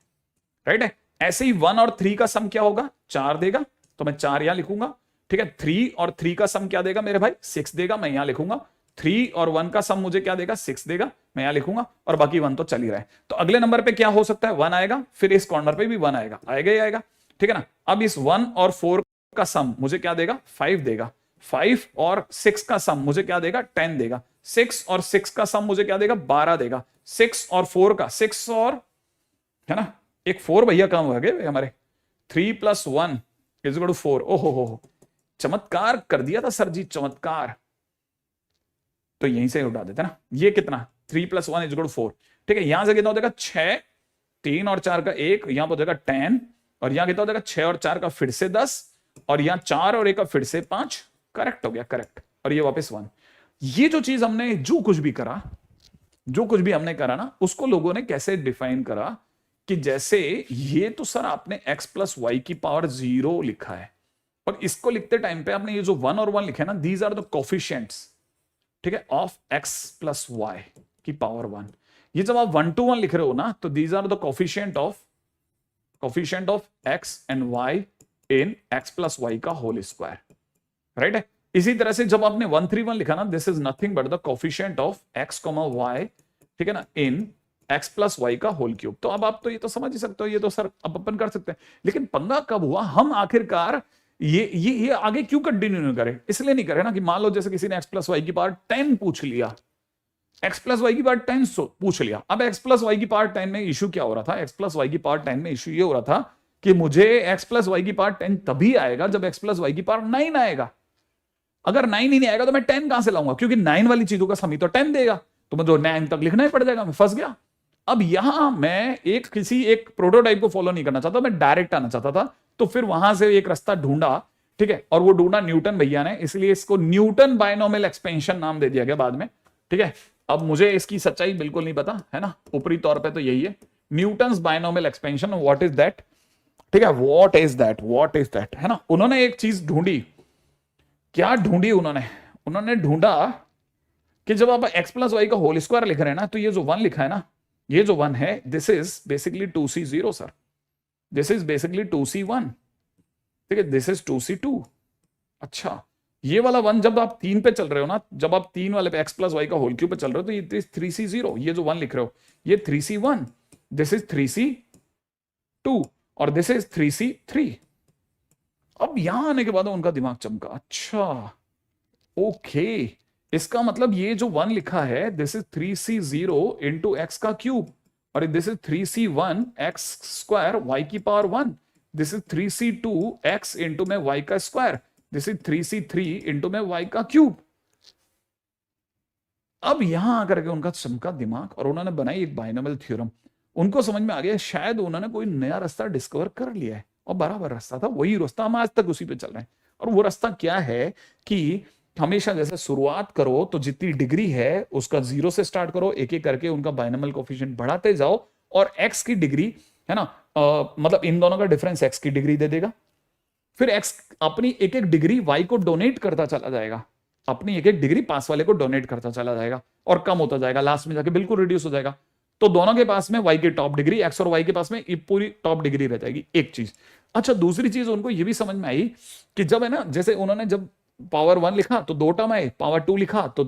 राइट है। ऐसे ही 1 और 3 का सम क्या होगा, 4 देगा, तो मैं 4 यहां लिखूंगा, ठीक है। 3 और 3 का सम क्या देगा मेरे भाई, 6 देगा, मैं यहां लिखूंगा। 3 और 1 का सम मुझे क्या देगा, 6 देगा, मैं यहां लिखूंगा, और बाकी 1 तो चल ही रहा है। तो अगले नंबर पे क्या हो सकता है, 1 आएगा, फिर इस कॉर्नर पे भी 1 आएगा, आएगा ही आएगा, ठीक है ना। अब इस 1 और 4 का सम मुझे क्या देगा, 5 देगा। 5 और 6 का सम मुझे क्या देगा, 10 देगा। 6 और 6 का सम मुझे क्या देगा, 12 देगा। 6 और 4 का, 6 और, है ना, एक 4 भैया कम हो गए हमारे। 3 + 1 = 4। ओहो, चमत्कार कर दिया था सर जी, चमत्कार। तो यहीं से उठा देते ना, ये कितना, 3 + 1 = 4, ठीक है। यहां से कितना हो जाएगा, 6, 3 और 4 का 1, यहां पर हो जाएगा 10, और यहां कितना हो जाएगा, 6 और 4 का फिर से 10, और यहां 4 और 1 का फिर से 5। करेक्ट हो गया, करेक्ट। और ये वापस 1। ये जो चीज हमने जो कुछ भी हमने करा ना, उसको लोगों ने कैसे डिफाइन करा कि जैसे ये तो सर आपने x + y की पावर 0 लिखा है, और इसको लिखते टाइम पे आपने ये जो 1 और 1 लिखे ना, दीज आर द कोफिशिएंट्स, ठीक है, ऑफ x + y की पावर 1। ये जब आप 1 to 1 लिख रहे हो ना, तो these are the coefficient of x and y in x + y का होल स्क्वायर, राइट है। इसी तरह से जब आपने 1 3 1 लिखा ना, this is nothing but the coefficient of x, y, ठीक है ना, इन x + y का होल क्यूब। तो अब आप तो ये तो समझ ही सकते हो, ये तो सर अब अपन कर सकते हैं। लेकिन पंगा कब हुआ, हम आखिरकार ये आगे क्यों कंटिन्यू नहीं करे, इसलिए नहीं करे ना कि मान लो जैसे किसी ने x + y की पावर 10 पूछ लिया, x + y की पावर 10 पूछ लिया। अब x + y की पावर 10 में इशू क्या हो रहा था, x + y की पावर 10 में इशू ये हो रहा था कि मुझे x + y की पावर 10 तभी आएगा जब x + y की पावर 9 आएगा। अगर 9 ही नहीं आएगा तो मैं 10 कहां से लाऊंगा, क्योंकि 9 वाली चीजों का समी तो 10 देगा, तो मुझे 9 तक लिखना ही पड़ जाएगा, मैं फंस गया। अब यहां मैं किसी एक प्रोटोटाइप को फॉलो नहीं करना चाहता, मैं डायरेक्ट आना चाहता था। तो फिर वहां से एक रास्ता ढूंढा, ठीक है, और वो ढूंढा न्यूटन भैया ने, इसलिए इसको न्यूटन बायनोमियल एक्सपेंशन नाम दे दिया गया बाद में, ठीक है। अब मुझे इसकी सच्चाई बिल्कुल नहीं पता, है ना, ऊपरी तौर पे तो यही है, Newton's binomial expansion, what is that, ठीक है, व्हाट इज दैट, है ना। उन्होंने एक चीज ढूंढी, क्या ढूंढी उन्होंने ढूंढा कि जब आप x + y का होल स्क्वायर लिख रहे हैं ना, तो ये जो 1 लिखा है ना, ये जो 1 है, this is basically 2c0 sir, this is basically 2c1, ठीक है, दिस इज 2c2। अच्छा, ये वाला 1 जब आप 3 पे चल रहे हो ना, जब आप 3 वाले पे x + y का होल क्यूब पे चल रहे हो, तो ये 3c0, ये जो 1 लिख रहे हो ये 3c1, दिस इज 3c2, और दिस इज 3c3। अब यहां आने के बाद उनका दिमाग चमका, अच्छा ओके, इसका मतलब ये जो 1 लिखा है, this is 3c0 into x का क्यूब, और this is 3c1 x² y की power 1, this is 3c2 x into में y का square, this is 3c3 into में y का क्यूब। अब यहां आकर के उनका चमका दिमाग, और उन्होंने बनाई एक बाइनोमियल थ्योरम। उनको समझ में आ गया शायद उन्होंने कोई नया रास्ता डिस्कवर कर लिया है, और बराबर रास्ता था, वही रास्ता, हम आज तक उसी पे चल रहे हैं। और वो रास्ता क्या है कि हमेशा जैसे शुरुआत करो तो जितनी डिग्री है उसका 0 से स्टार्ट करो, एक एक करके उनका बाइनोमियल कोफिशिएंट बढ़ाते जाओ, और x की डिग्री, है ना, मतलब इन दोनों का डिफरेंस x की डिग्री दे देगा। फिर x अपनी एक एक डिग्री y को डोनेट करता चला जाएगा, अपनी एक एक डिग्री पास वाले को डोनेट करता चला जाएगा, और कम होता जाएगा, लास्ट में जाके बिल्कुल रिड्यूस हो जाएगा। तो दोनों के पास में y की टॉप डिग्री, x और y के पास में पूरी टॉप डिग्री रह जाएगी, एक चीज। अच्छा, दूसरी चीज उनको ये भी समझ में आई कि जब, है ना, जैसे उन्होंने जब पावर 1 लिखा तो 2 टर्म आए, पावर 2 लिखा तो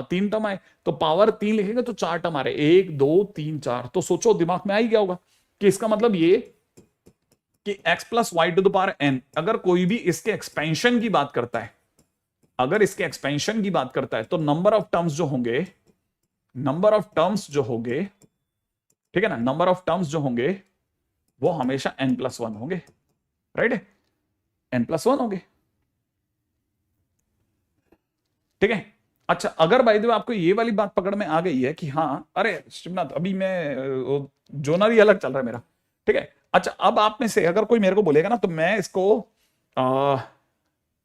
3 टर्म आए, तो पावर 3 लिखेंगे तो 4 टर्म आ रहे, 1 2 3 4। तो सोचो दिमाग में आ ही गया होगा कि इसका मतलब ये कि x plus Y to the power n, अगर कोई भी इसके एक्सपेंशन की बात करता है, अगर इसके एक्सपेंशन की बात करता है, तो नंबर ऑफ टर्म्स जो होंगे, नंबर ऑफ टर्म्स जो होंगे, ठीक है ना, नंबर ऑफ टर्म्स जो होंगे वो हमेशा n प्लस 1 होंगे, राइट है, n प्लस 1 होंगे, ठीक है। अच्छा, अगर बाय द वे आपको ये वाली बात पकड़ में आ गई है कि हाँ, अरे शिवनाथ अभी मैं जोनर ही अलग चल रहा है मेरा, ठीक है। अच्छा, अब आप में से अगर कोई मेरे को बोलेगा ना, तो मैं इसको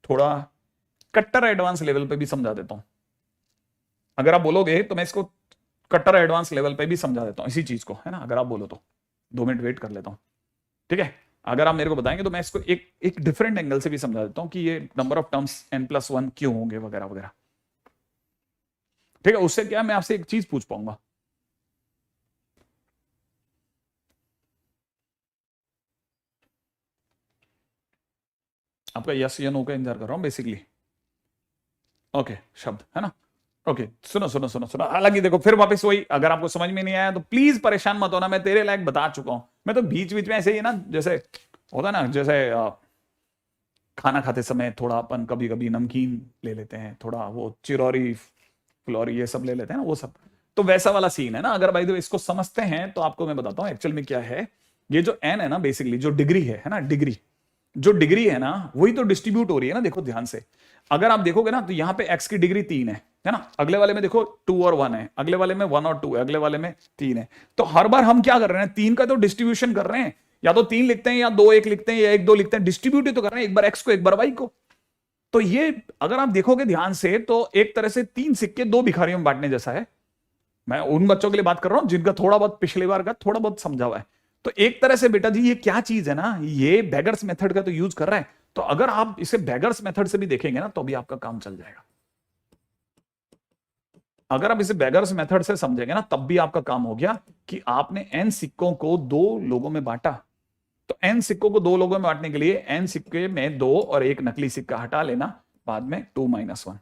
थोड़ा कट्टर एडवांस लेवल पे भी समझा देता हूं। अगर आप बोलोगे तो मैं इसको कट्टर एडवांस लेवल पे भी समझा देता हूं इसी चीज को, है ना। अगर आप बोलो तो 2 मिनट वेट कर लेता हूं, ठीक है। अगर आप मेरे को बताएंगे तो मैं इसको एक डिफरेंट एंगल से भी समझा देता हूं कि ये number of terms n plus 1 क्यों होंगे वगैरह वगैरह, ठीक है। उससे क्या मैं आपसे एक चीज पूछ पाऊंगा, आपका यस या नो का इंतजार कर रहा हूं बेसिकली। ओके, शब्द है ना। ओके, सुनो सुनो सुनो सुनो, हालांकि देखो फिर वापस वही, अगर आपको समझ में नहीं आया तो प्लीज परेशान मत होना, मैं तेरे लायक बता चुका हूं। मैं तो बीच बीच में ऐसे ही ना, जैसे होता ना, जैसे खाना खाते समय थोड़ा अपन कभी कभी नमकीन ले लेते हैं, थोड़ा वो चिरौरी फ्लोरी ये सब ले लेते हैं ना, वो सब तो वैसा वाला सीन है ना। अगर भाई इसको समझते हैं तो आपको मैं बताता हूँ एक्चुअल में क्या है। ये जो एन है ना, बेसिकली जो डिग्री है ना, डिग्री, जो डिग्री है ना, वही तो डिस्ट्रीब्यूट हो रही है ना। देखो ध्यान से, अगर आप देखोगे ना, तो यहाँ पे x की डिग्री 3 है ना। अगले वाले में देखो 2 और 1 है, अगले वाले में 1 और 2 है, अगले वाले में 3 है। तो हर बार हम क्या कर रहे हैं, 3 का तो डिस्ट्रीब्यूशन कर रहे हैं, या तो 3 लिखते हैं या 2 1 लिखते हैं या 1 2 लिखते हैं, डिस्ट्रीब्यूट ही तो कर रहे हैं, एक बार x को एक बार y को। तो ये अगर आप देखोगे ध्यान से, तो एक तरह से 3 सिक्के 2 भिखारियों में बांटने जैसा है। मैं उन बच्चों के लिए बात कर रहा हूं जिनका थोड़ा बहुत पिछली बार का थोड़ा बहुत समझा हुआ है। तो एक तरह से बेटा जी ये क्या चीज है ना, ये बेगर्स मेथड का तो यूज कर रहा है। तो अगर आप इसे बेगर्स मेथड से भी देखेंगे ना, तो भी आपका काम चल जाएगा। अगर आप इसे बेगर्स मेथड से समझेंगे ना, तब भी आपका काम हो गया कि आपने n सिक्कों को 2 लोगों में बांटा। तो n सिक्कों को 2 लोगों में बांटने के लिए n सिक्के में 2 और एक नकली सिक्का हटा लेना, बाद में 2 - 1,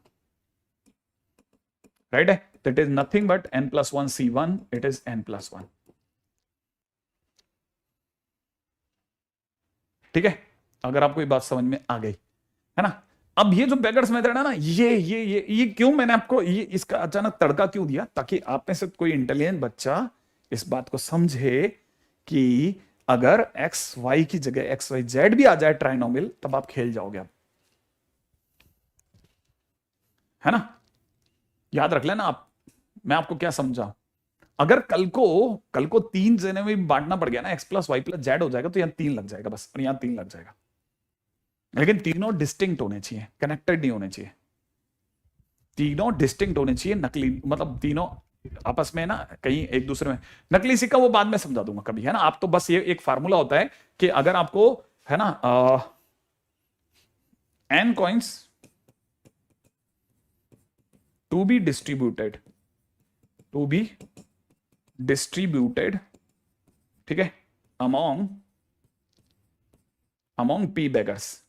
राइट है। तो it is nothing but n + 1 c1, it is n + 1, ठीक है। अगर आपको ये बात समझ में आ गई है ना। अब ये जो बेगर्स मेथड है ना, ये क्यों मैंने आपको ये इसका अचानक तड़का क्यों दिया, ताकि आप में से कोई इंटेलिजेंट बच्चा इस बात को समझे कि अगर एक्स वाई की जगह एक्स वाई जेड भी आ जाए ट्राइनोमियल, तब आप खेल जाओगे आप, है ना। याद रख लेना आप, मैं आपको क्या समझा। अगर कल को 3 जने में बांटना पड़ गया ना, x + y + z हो जाएगा, तो यहां 3 लग जाएगा बस, और यहां 3 लग जाएगा। लेकिन तीनों डिस्टिंक्ट होने चाहिए, कनेक्टेड नहीं होने चाहिए। तीनों डिस्टिंक्ट होने चाहिए, नकली मतलब तीनों आपस में ना कहीं एक दूसरे में। नकली सिक्का वो बाद में समझा दूंगा कभी, है ना। आप तो बस ये एक फार्मूला होता है कि अगर आपको, है ना, n coins to be distributed, ठीक है, अमोंग p बेगर्स।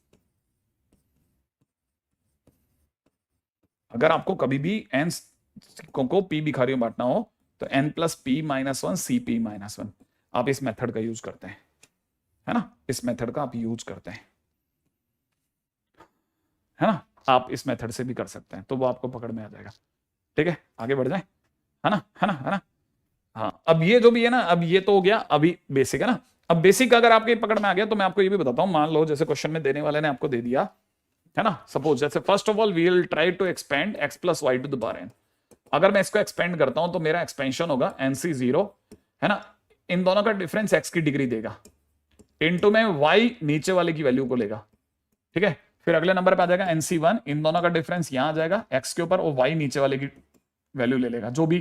अगर आपको कभी भी n सिक्कों को p भिखारियों में बांटना हो, तो n + p - 1 cp - 1, आप इस मेथड का यूज करते हैं, है ना। इस मेथड का आप यूज करते हैं, है ना। आप इस मेथड से भी कर सकते हैं, तो वो आपको पकड़ में आ जाएगा, ठीक है। आगे बढ़ जाए, है ना, है ना, है ना। हाँ, अब ये जो भी है ना, अब ये तो हो गया अभी बेसिक, है ना। अब बेसिक अगर आपके पकड़ में आ गया, तो मैं आपको ये भी बताता हूं। मान लो जैसे क्वेश्चन में देने वाले ने आपको दे दिया, है ना, सपोज जैसे first of all we will try to expand x + y to the power n। अगर मैं इसको एक्सपेंड करता हूं तो मेरा एक्सपेंशन होगा nc0, है ना। इन दोनों का डिफरेंस x की डिग्री देगा, इनटू में y नीचे वाले की वैल्यू को लेगा, ठीक है। फिर अगले नंबर पे आ जाएगा nc1, इन दोनों का डिफरेंस यहां आ जाएगा x के ऊपर, और y नीचे वाले की वैल्यू ले लेगा, जो भी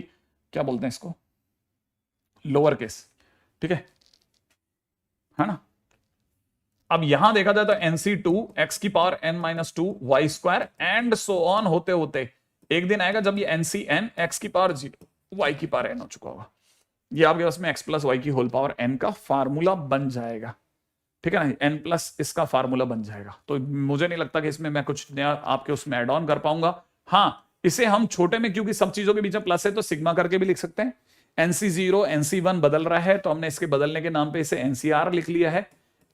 क्या बोलते हैं इसको, लोअर केस, ठीक है ना। अब यहां देखा जाए तो nc2 x की power n - 2 y² and so on होते होते एक दिन आएगा जब ये ncn x की पावर 0 y की पावर n हो चुका होगा। ये आपके पास में x + y की होल पावर n का फार्मूला बन जाएगा, ठीक है ना, n प्लस इसका फार्मूला बन जाएगा। तो मुझे नहीं लगता कि इसमें मैं कुछ नया आपके उसमें एड ऑन कर पाऊंगा। हाँ, इसे हम छोटे में, क्योंकि सब चीजों के बीच में प्लस है, तो सिग्मा करके भी लिख सकते हैं। NC0 NC1 बदल रहा है, तो हमने इसके बदलने के नाम पे इसे NCR लिख लिया है।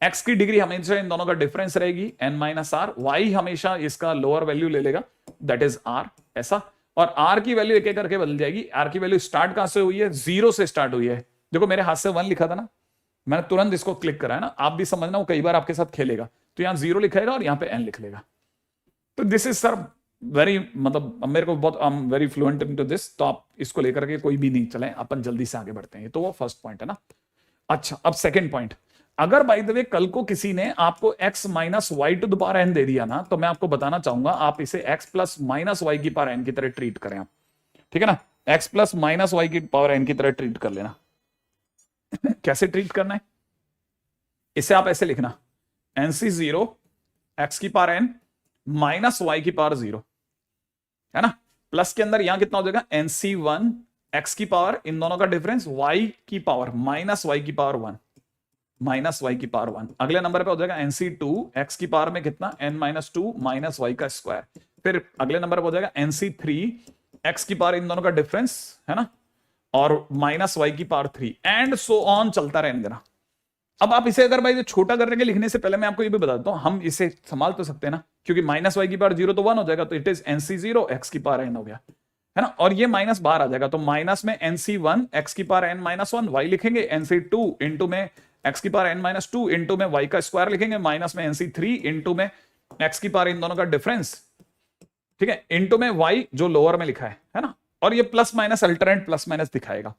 x की डिग्री हमेशा इन दोनों का डिफरेंस रहेगी n माइनस आर, y हमेशा इसका लोअर वैल्यू ले लेगा, दैट इज r, ऐसा। और r की वैल्यू एक एक करके बदल जाएगी। r की वैल्यू स्टार्ट कहां से हुई है? 0 से स्टार्ट हुई है। देखो मेरे हाथ से 1 लिखा था ना, मैंने तुरंत इसको क्लिक करा है ना, आप भी समझना, वो कई बार आपके साथ खेलेगा, तो यहां 0 लिखेगा और यहां पे n लिख लेगा। तो दिस इज सर वेरी, मतलब मेरे को बहुत, I am very fluent into this, तो आप इसको लेकर के कोई भी नहीं चले, अपन जल्दी से आगे बढ़ते हैं। तो वो फर्स्ट पॉइंट है ना। अच्छा, अब सेकंड पॉइंट, अगर बाय द वे कल को किसी ने आपको x minus Y to the power n दे दिया ना, तो मैं आपको बताना चाहूंगा आप इसे x प्लस माइनस वाई की पावर n की तरह ट्रीट करें आप, ठीक है ना, x प्लस माइनस वाई की पावर n की तरह ट्रीट कर लेना। कैसे ट्रीट करना है, इसे आप ऐसे लिखना, NC0 x की पावर n माइनस वाई की पावर 0, है ना, प्लस के अंदर यहां कितना हो जाएगा, NC1 x की पावर, इन दोनों का डिफरेंस y की पावर माइनस वाई की पावर 1, माइनस वाई की पावर 1। अगले नंबर पे हो जाएगा NC2 x की पावर में कितना, n माइनस 2 माइनस वाई का स्क्वायर। फिर अगले नंबर पे हो जाएगा NC3 x की पावर, इन दोनों का डिफरेंस, है ना, और माइनस वाई की पावर 3, एंड सो ऑन चलता रहने देना। अब आप इसे अगर भाई छोटा करने के लिखने से पहले मैं आपको ये भी बता देता हूं, हम इसे संभाल तो सकते हैं ना, क्योंकि माइनस वाई की पावर 0 तो 1 हो जाएगा, तो इट इज NC0 x की पावर n हो गया, है ना, और ये माइनस बाहर आ जाएगा, तो माइनस में NC1 x की पावर n माइनस 1 y लिखेंगे, NC2 इंटू में x की पावर n माइनस 2 इंटू में y का स्क्वायर लिखेंगे, माइनस में NC3 इंटू में x की पावर, इन दोनों का डिफरेंस, ठीक है, इंटू में y जो लोअर में लिखा है ना, और ये plus minus alternate plus minus दिखाएगा।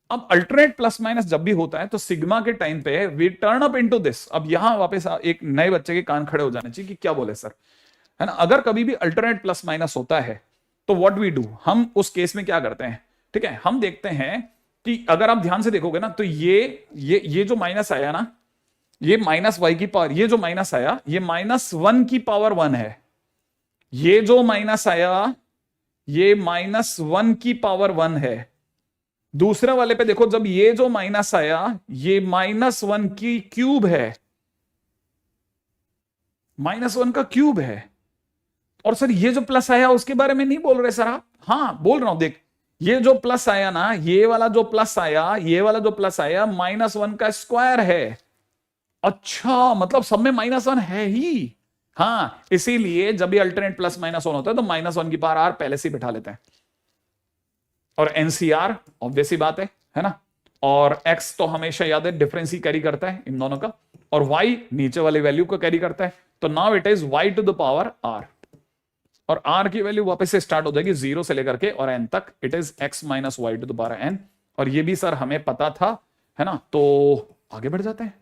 अब अल्टरनेट प्लस माइनस जब भी होता है तो सिग्मा के टाइम पे we turn up into this. अब यहां वापस एक नए बच्चे के कान खड़े हो जाने चाहिए कि क्या बोले सर, है ना, अगर कभी भी अल्टरनेट प्लस माइनस होता है तो व्हाट वी डू, हम उस केस में क्या करते हैं, ठीक है, हम देखते हैं कि अगर आप ध्यान से देखोगे ना, तो ये जो माइनस आया ना, ये माइनस वाई की पावर, ये जो माइनस आया ये -1 की पावर 1 है, ये जो माइनस आया ये -1 की पावर 1 है। दूसरे वाले पे देखो, जब ये जो माइनस आया ये -1 की क्यूब है, -1 का क्यूब है। और सर ये जो प्लस आया उसके बारे में नहीं बोल रहे सर आप? हाँ बोल रहा हूं, देख ये जो प्लस आया ना, ये वाला जो प्लस आया, ये वाला जो प्लस आया -1 का स्क्वायर है। अच्छा, मतलब सब में -1 है ही। हाँ, इसीलिए जब भी अल्टरनेट प्लस माइनस 1 होता है तो -1 की पावर आर पहले से ही बिठा लेते हैं। और NCR ऑब्वियस ही बात है ना, और x तो हमेशा याद है डिफरेंस ही कैरी करता है इन दोनों का, और y नीचे वाली वैल्यू को कैरी करता है, तो now it is y to the power r, और r की वैल्यू वापस से स्टार्ट हो जाएगी 0 से लेकर के और n तक, it is x minus Y to the power n। और ये भी सर हमें पता था, है ना, तो आगे बढ़ जाते हैं,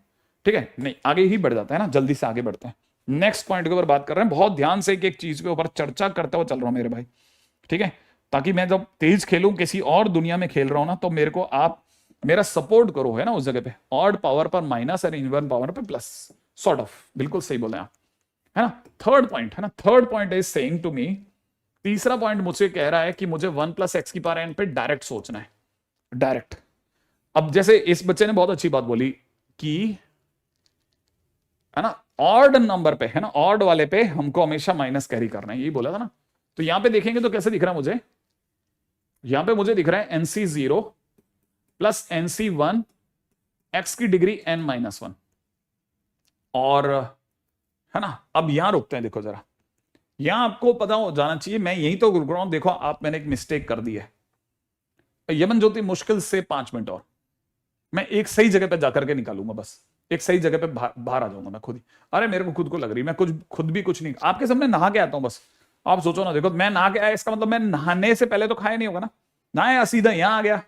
ठीक है, नहीं आगे ही बढ़ जाता है ना, जल्दी से आगे बढ़ते हैं। नेक्स्ट पॉइंट के ऊपर बात कर रहे हैं, बहुत ध्यान से एक चीज के ऊपर चर्चा करते हुए चल रहा हूं मेरे भाई, ठीक है, ताकि मैं जब तेज खेलूं, किसी और दुनिया में खेल रहा हूं ना, तो मेरे को आप मेरा सपोर्ट करो, है ना, उस जगह पे ऑड पावर पर माइनस और इवन पावर पे प्लस, सॉर्ट ऑफ, बिल्कुल सही बोले आप, है ना। थर्ड पॉइंट, है ना, third point is saying to me, तीसरा पॉइंट मुझे कह रहा है कि मुझे 1 + x की पावर n पे डायरेक्ट सोचना है, डायरेक्ट। अब जैसे इस बच्चे ने बहुत अच्छी बात बोली कि, है ना, ऑड नंबर पे, है ना, ऑड वाले पे हमको हमेशा माइनस कैरी करना है, यही बोला था ना। तो यहां पे देखेंगे तो कैसे दिख रहा है मुझे, यहां पे मुझे दिख रहा है NC0 + NC1 x की डिग्री n-1, और है ना, अब यहां रुकते हैं। देखो जरा, यहां आपको पता हो जाना चाहिए, मैं यही तो रुक रहा हूं, देखो आप मैंने एक मिस्टेक कर दी है। यमन ज्योति मुश्किल से 5 मिनट और मैं एक सही जगह पे जाकर के निकालूंगा, बस एक सही जगह पे बाहर आ जाऊंगा मैं खुद ही। अरे मेरे को खुद को लग रही, मैं खुद भी कुछ नहीं, आपके सामने नहा के आता हूं बस। आप सोचो ना, देखो मैं नहा के आया, इसका मतलब मैं नहाने से पहले तो खाया नहीं होगा ना, नहाया सीधा यहां आ गया,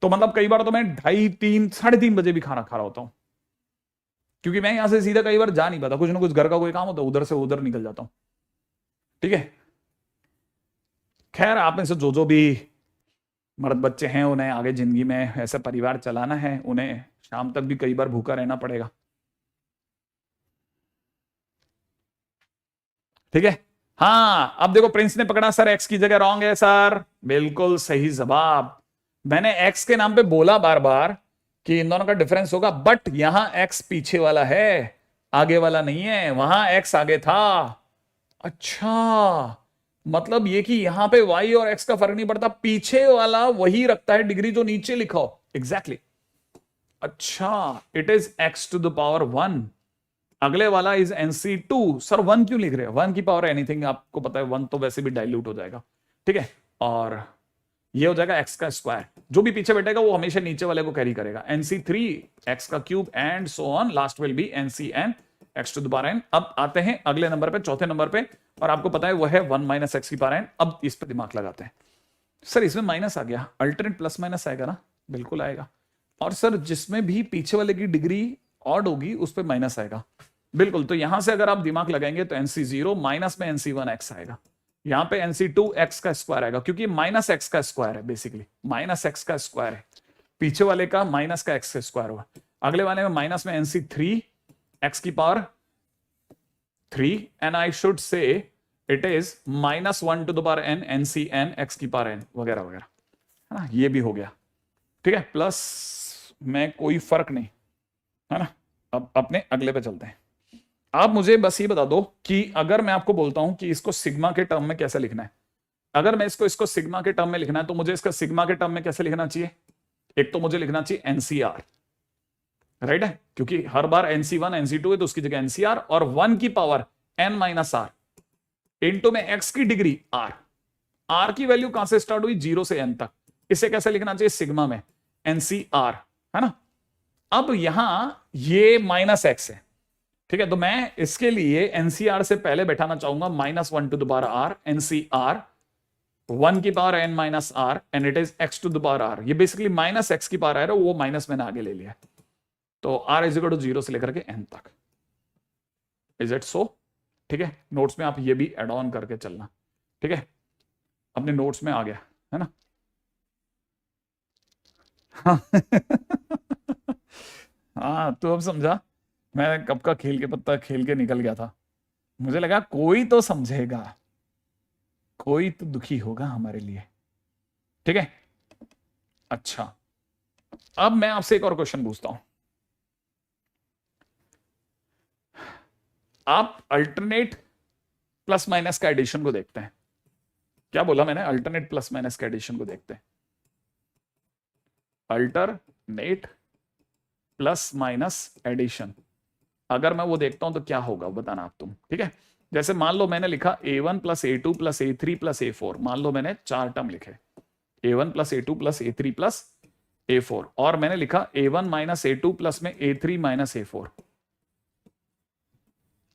तो मतलब कई बार तो मैं 2:30, 3, 3:30 बजे भी खाना खा रहा होता हूं, क्योंकि मैं यहां से सीधा कई बार जा नहीं पाता, कुछ ना कुछ घर का कोई काम होता है, उधर से उधर निकल जाता हूं, ठीक है। खैर आप में से जो भी मर्द बच्चे हैं, उन्हें आगे जिंदगी में ऐसा परिवार चलाना है, उन्हें शाम तक भी कई बार भूखा रहना पड़ेगा, ठीक है। हाँ, अब देखो प्रिंस ने पकड़ा, सर x की जगह रॉन्ग है सर, बिल्कुल सही जवाब। मैंने x के नाम पे बोला बार बार कि इन दोनों का डिफरेंस होगा, बट यहां x पीछे वाला है, आगे वाला नहीं है, वहां x आगे था। अच्छा, मतलब ये कि यहां पे y और x का फर्क नहीं पड़ता, पीछे वाला वही रखता है डिग्री जो नीचे लिखा हो। एग्जैक्टली अच्छा, it is x to the power 1, अगले वाला इज NC2। सर 1 क्यों लिख रहे हैं? 1 की पावर एनीथिंग, आपको पता है 1 तो वैसे भी डाइल्यूट हो जाएगा, ठीक है। और ये हो जाएगा x का स्क्वायर, जो भी पीछे बैठेगा वो हमेशा नीचे वाले को कैरी करेगा, NC3 x का cube and so on, last will be NCn x to the power n। अब आते हैं अगले नंबर पे, चौथे नंबर पे, और आपको पता है वो है 1 माइनस एक्स की पावर n। अब इस पे दिमाग लगाते हैं। सर इसमें माइनस आ गया, अल्टरनेट प्लस माइनस आएगा ना? बिल्कुल आएगा। और सर जिसमें भी पीछे वाले की डिग्री ऑड होगी उस पर माइनस आएगा, बिल्कुल। तो यहां से अगर आप दिमाग लगाएंगे तो NC0 माइनस में NC1x आएगा, यहां पे NC2x का स्क्वायर आएगा, क्योंकि माइनस एक्स का स्क्वायर है, बेसिकली माइनस एक्स का स्क्वायर है, पीछे वाले का माइनस का एक्स का स्क्वायर हुआ, अगले वाले में माइनस में NC3x की power 3, and I should say it is -1 to the power n NCn x की पावर n वगैरह वगैरह, है ना? ये भी हो गया, ठीक है। प्लस में कोई फर्क नहीं, है ना। अब अपने अगले पे चलते हैं। आप मुझे बस ये बता दो कि अगर मैं आपको बोलता हूं कि इसको सिग्मा के टर्म में कैसे लिखना है, अगर मैं इसको सिग्मा के टर्म में लिखना है तो मुझे इसका सिग्मा के टर्म में कैसे लिखना चाहिए? एक तो मुझे लिखना चाहिए NCR, राइट है, क्योंकि हर बार NC1 NC2 है तो उसकी जगह NCR, और 1 की power n minus r into में x की डिग्री r की वैल्यू कहां से स्टार्ट हुई? 0 से n तक। इसे कैसे लिखना चाहिए? सिग्मा में NCR, है ना। अब यहां ये माइनस एक्स है, ठीक है, तो मैं इसके लिए NCR से पहले बैठाना चाहूंगा -1 to the power r NCR 1 की power n minus r and it is x to the power r। ये बेसिकली माइनस एक्स की पावर है, वो माइनस मैंने आगे ले लिया, तो r इज इक्वल टू 0 से लेकर के n तक। Is it so? ठीक है, नोट्स में आप ये भी एड ऑन करके चलना, ठीक है, अपने नोट्स में आ गया है ना। हाँ तो अब समझा, मैं कब का खेल के पत्ता खेल के निकल गया था, मुझे लगा कोई तो समझेगा, कोई तो दुखी होगा हमारे लिए, ठीक है। अच्छा, अब मैं आपसे एक और क्वेश्चन पूछता हूं। आप अल्टरनेट प्लस माइनस का एडिशन को देखते हैं। क्या बोला मैंने? अल्टरनेट प्लस माइनस का एडिशन को देखते हैं। अल्टरनेट प्लस माइनस एडिशन, अगर मैं वो देखता हूं तो क्या होगा बताना आप तुम, ठीक है। जैसे मान लो मैंने लिखा A1 plus A2 plus A3 plus A4, मान लो मैंने 4 टर्म लिखे, A1 plus A2 plus A3 plus A4, और मैंने लिखा A1 माइनस A2 प्लस में A3 माइनस A4।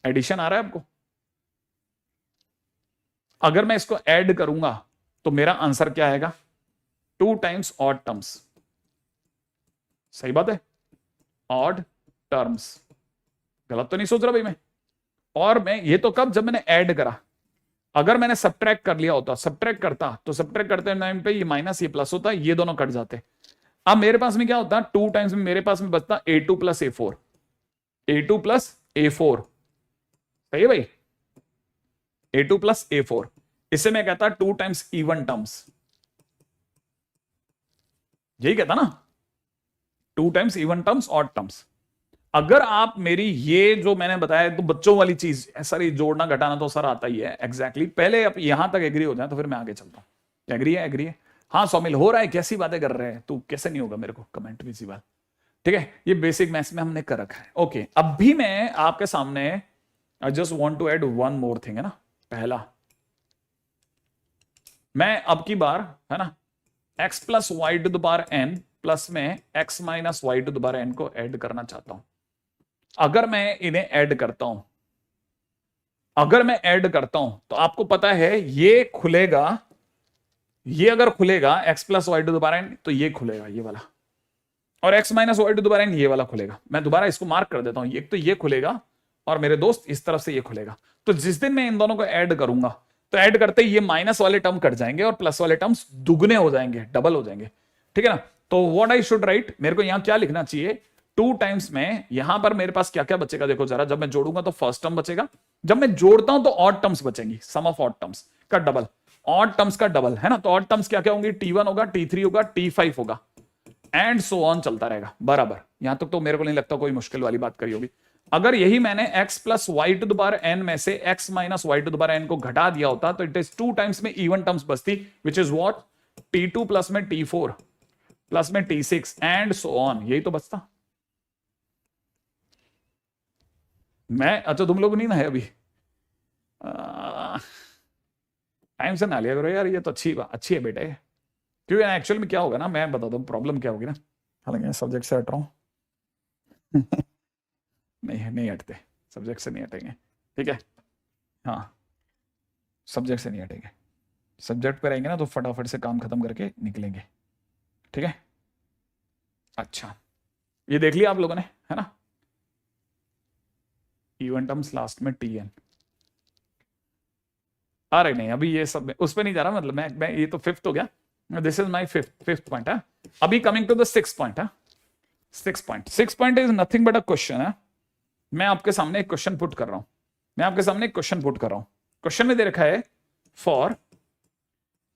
एडिशन आ रहा है आपको? अगर मैं इसको ऐड करूंगा तो मेरा आंसर क्या आएगा? 2 टाइम्स ऑड टर्म्स। सही बात है, ऑड टर्म्स। गलत तो नहीं सोच रहा भाई मैं? और मैं ये तो कब, जब मैंने ऐड करा। अगर मैंने सब्ट्रैक्ट कर लिया होता, सब्ट्रैक्ट करता, तो सब्ट्रैक्ट करते टाइम पे ये माइनस ये प्लस होता, ये दोनों कट जाते। अब मेरे पास में क्या होता? 2 टाइम्स में मेरे पास में बचता A2 plus A4, A2 plus A4। सही है भाई, A2 प्लस A4। इसे मैं कहता 2 टाइम्स इवन टर्म्स, यही कहता ना, 2 times even terms odd terms. अगर आप मेरी ये जो मैंने बताया तो बच्चों वाली चीज, सर ये जोड़ना घटाना तो सर आता ही है, एग्जैक्टली पहले आप यहां तक एग्री हो जाए तो फिर मैं आगे चलता हूं। एग्री है? एग्री है? हाँ सौमिल हो रहा है, कैसी बातें कर रहे हैं तू, कैसे नहीं होगा मेरे को कमेंट में सी बात, ठीक है। ये बेसिक मैथ्स में हमने कर रखा है, ओके। अब भी मैं आपके सामने I just want to add one more thing, है ना। पहला, मैं अब की बार, है ना, x plus Y to the power n plus में x minus Y to the power n को ऐड करना चाहता हूं। अगर मैं इन्हें ऐड करता हूं, अगर मैं ऐड करता हूं तो आपको पता है ये खुलेगा, ये अगर खुलेगा x plus Y to the power n तो ये खुलेगा ये वाला, और x minus Y to the power n ये वाला खुलेगा। मैं दोबारा इसको मार्क कर देता हूं, एक तो ये खुलेगा और मेरे दोस्त इस तरफ से ये खुलेगा। तो जिस दिन मैं इन दोनों को ऐड करूंगा तो ऐड करते ही ये माइनस वाले टर्म कट जाएंगे और प्लस वाले टर्म्स दुगने हो जाएंगे, डबल हो जाएंगे, ठीक है ना। तो व्हाट आई शुड राइट, मेरे को यहां क्या लिखना चाहिए? 2 टाइम्स में, यहां पर मेरे पास क्या क्या बचेगा देखो जरा। जब मैं जोड़ूंगा तो फर्स्ट टर्म बचेगा, जब मैं जोड़ता हूं तो ऑड टर्म्स बचेंगी, सम ऑफ ऑड टर्म्स का डबल, ऑड टर्म्स का डबल, है ना। तो ऑड टर्म्स क्या क्या होंगी? T1 होगा, T3 होगा, T5 होगा, एंड सो ऑन चलता रहेगा बराबर। यहां तक तो मेरे को नहीं लगता कोई मुश्किल वाली बात करी होगी। अगर यही मैंने x plus Y to the power n में से x minus Y to the power n को घटा दिया होता तो इट इज 2 टाइम्स में इवन टर्म्स बचती, which is what, t2 plus में t4 प्लस में t6 एंड सो ऑन, यही तो बचता। मैं अच्छा तुम लोग नहीं ना है अभी, टाइम से ना लिया करो यार, ये तो अच्छी है बेटे। क्योंकि एक्चुअल में क्या होगा ना, मैं बताता हूँ प्रॉब्लम क्या होगी ना। हालांकि सब्जेक्ट से हट रहा हूँ नहीं हटते, सब्जेक्ट से नहीं हटेंगे, ठीक है। हाँ सब्जेक्ट से नहीं हटेंगे, सब्जेक्ट पे रहेंगे ना तो फटाफट से काम खत्म करके निकलेंगे, ठीक है। अच्छा ये देख लिया आप लोगों ने, है ना। इवन टर्म्स लास्ट में टी एन, अरे नहीं अभी ये सब उस पर नहीं जा रहा, मतलब मैं ये तो फिफ्थ हो गया, this is my fifth point है। अभी coming to the six point है। Six point is nothing but a question है। मैं आपके सामने एक क्वेश्चन पुट कर रहा हूं, क्वेश्चन में दे रखा है for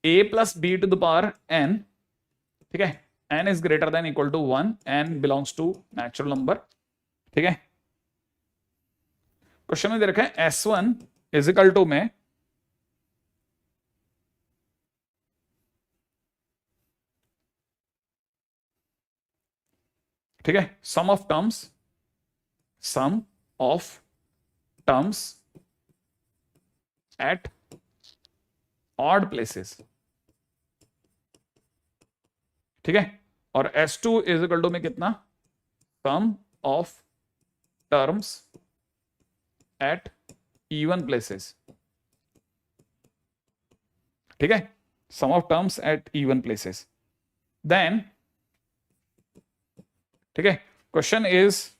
a plus B to the power n, ठीक है, n is greater than equal to 1, n belongs to natural number, ठीक है। क्वेश्चन में दे रखा है s1 इज इक्वल टू में ठीक है, sum of terms at odd places, ठीक है। और S2 इज इक्वल टू में कितना, sum of terms at even places, ठीक है, sum of terms at even places. Then ठीक है, क्वेश्चन इज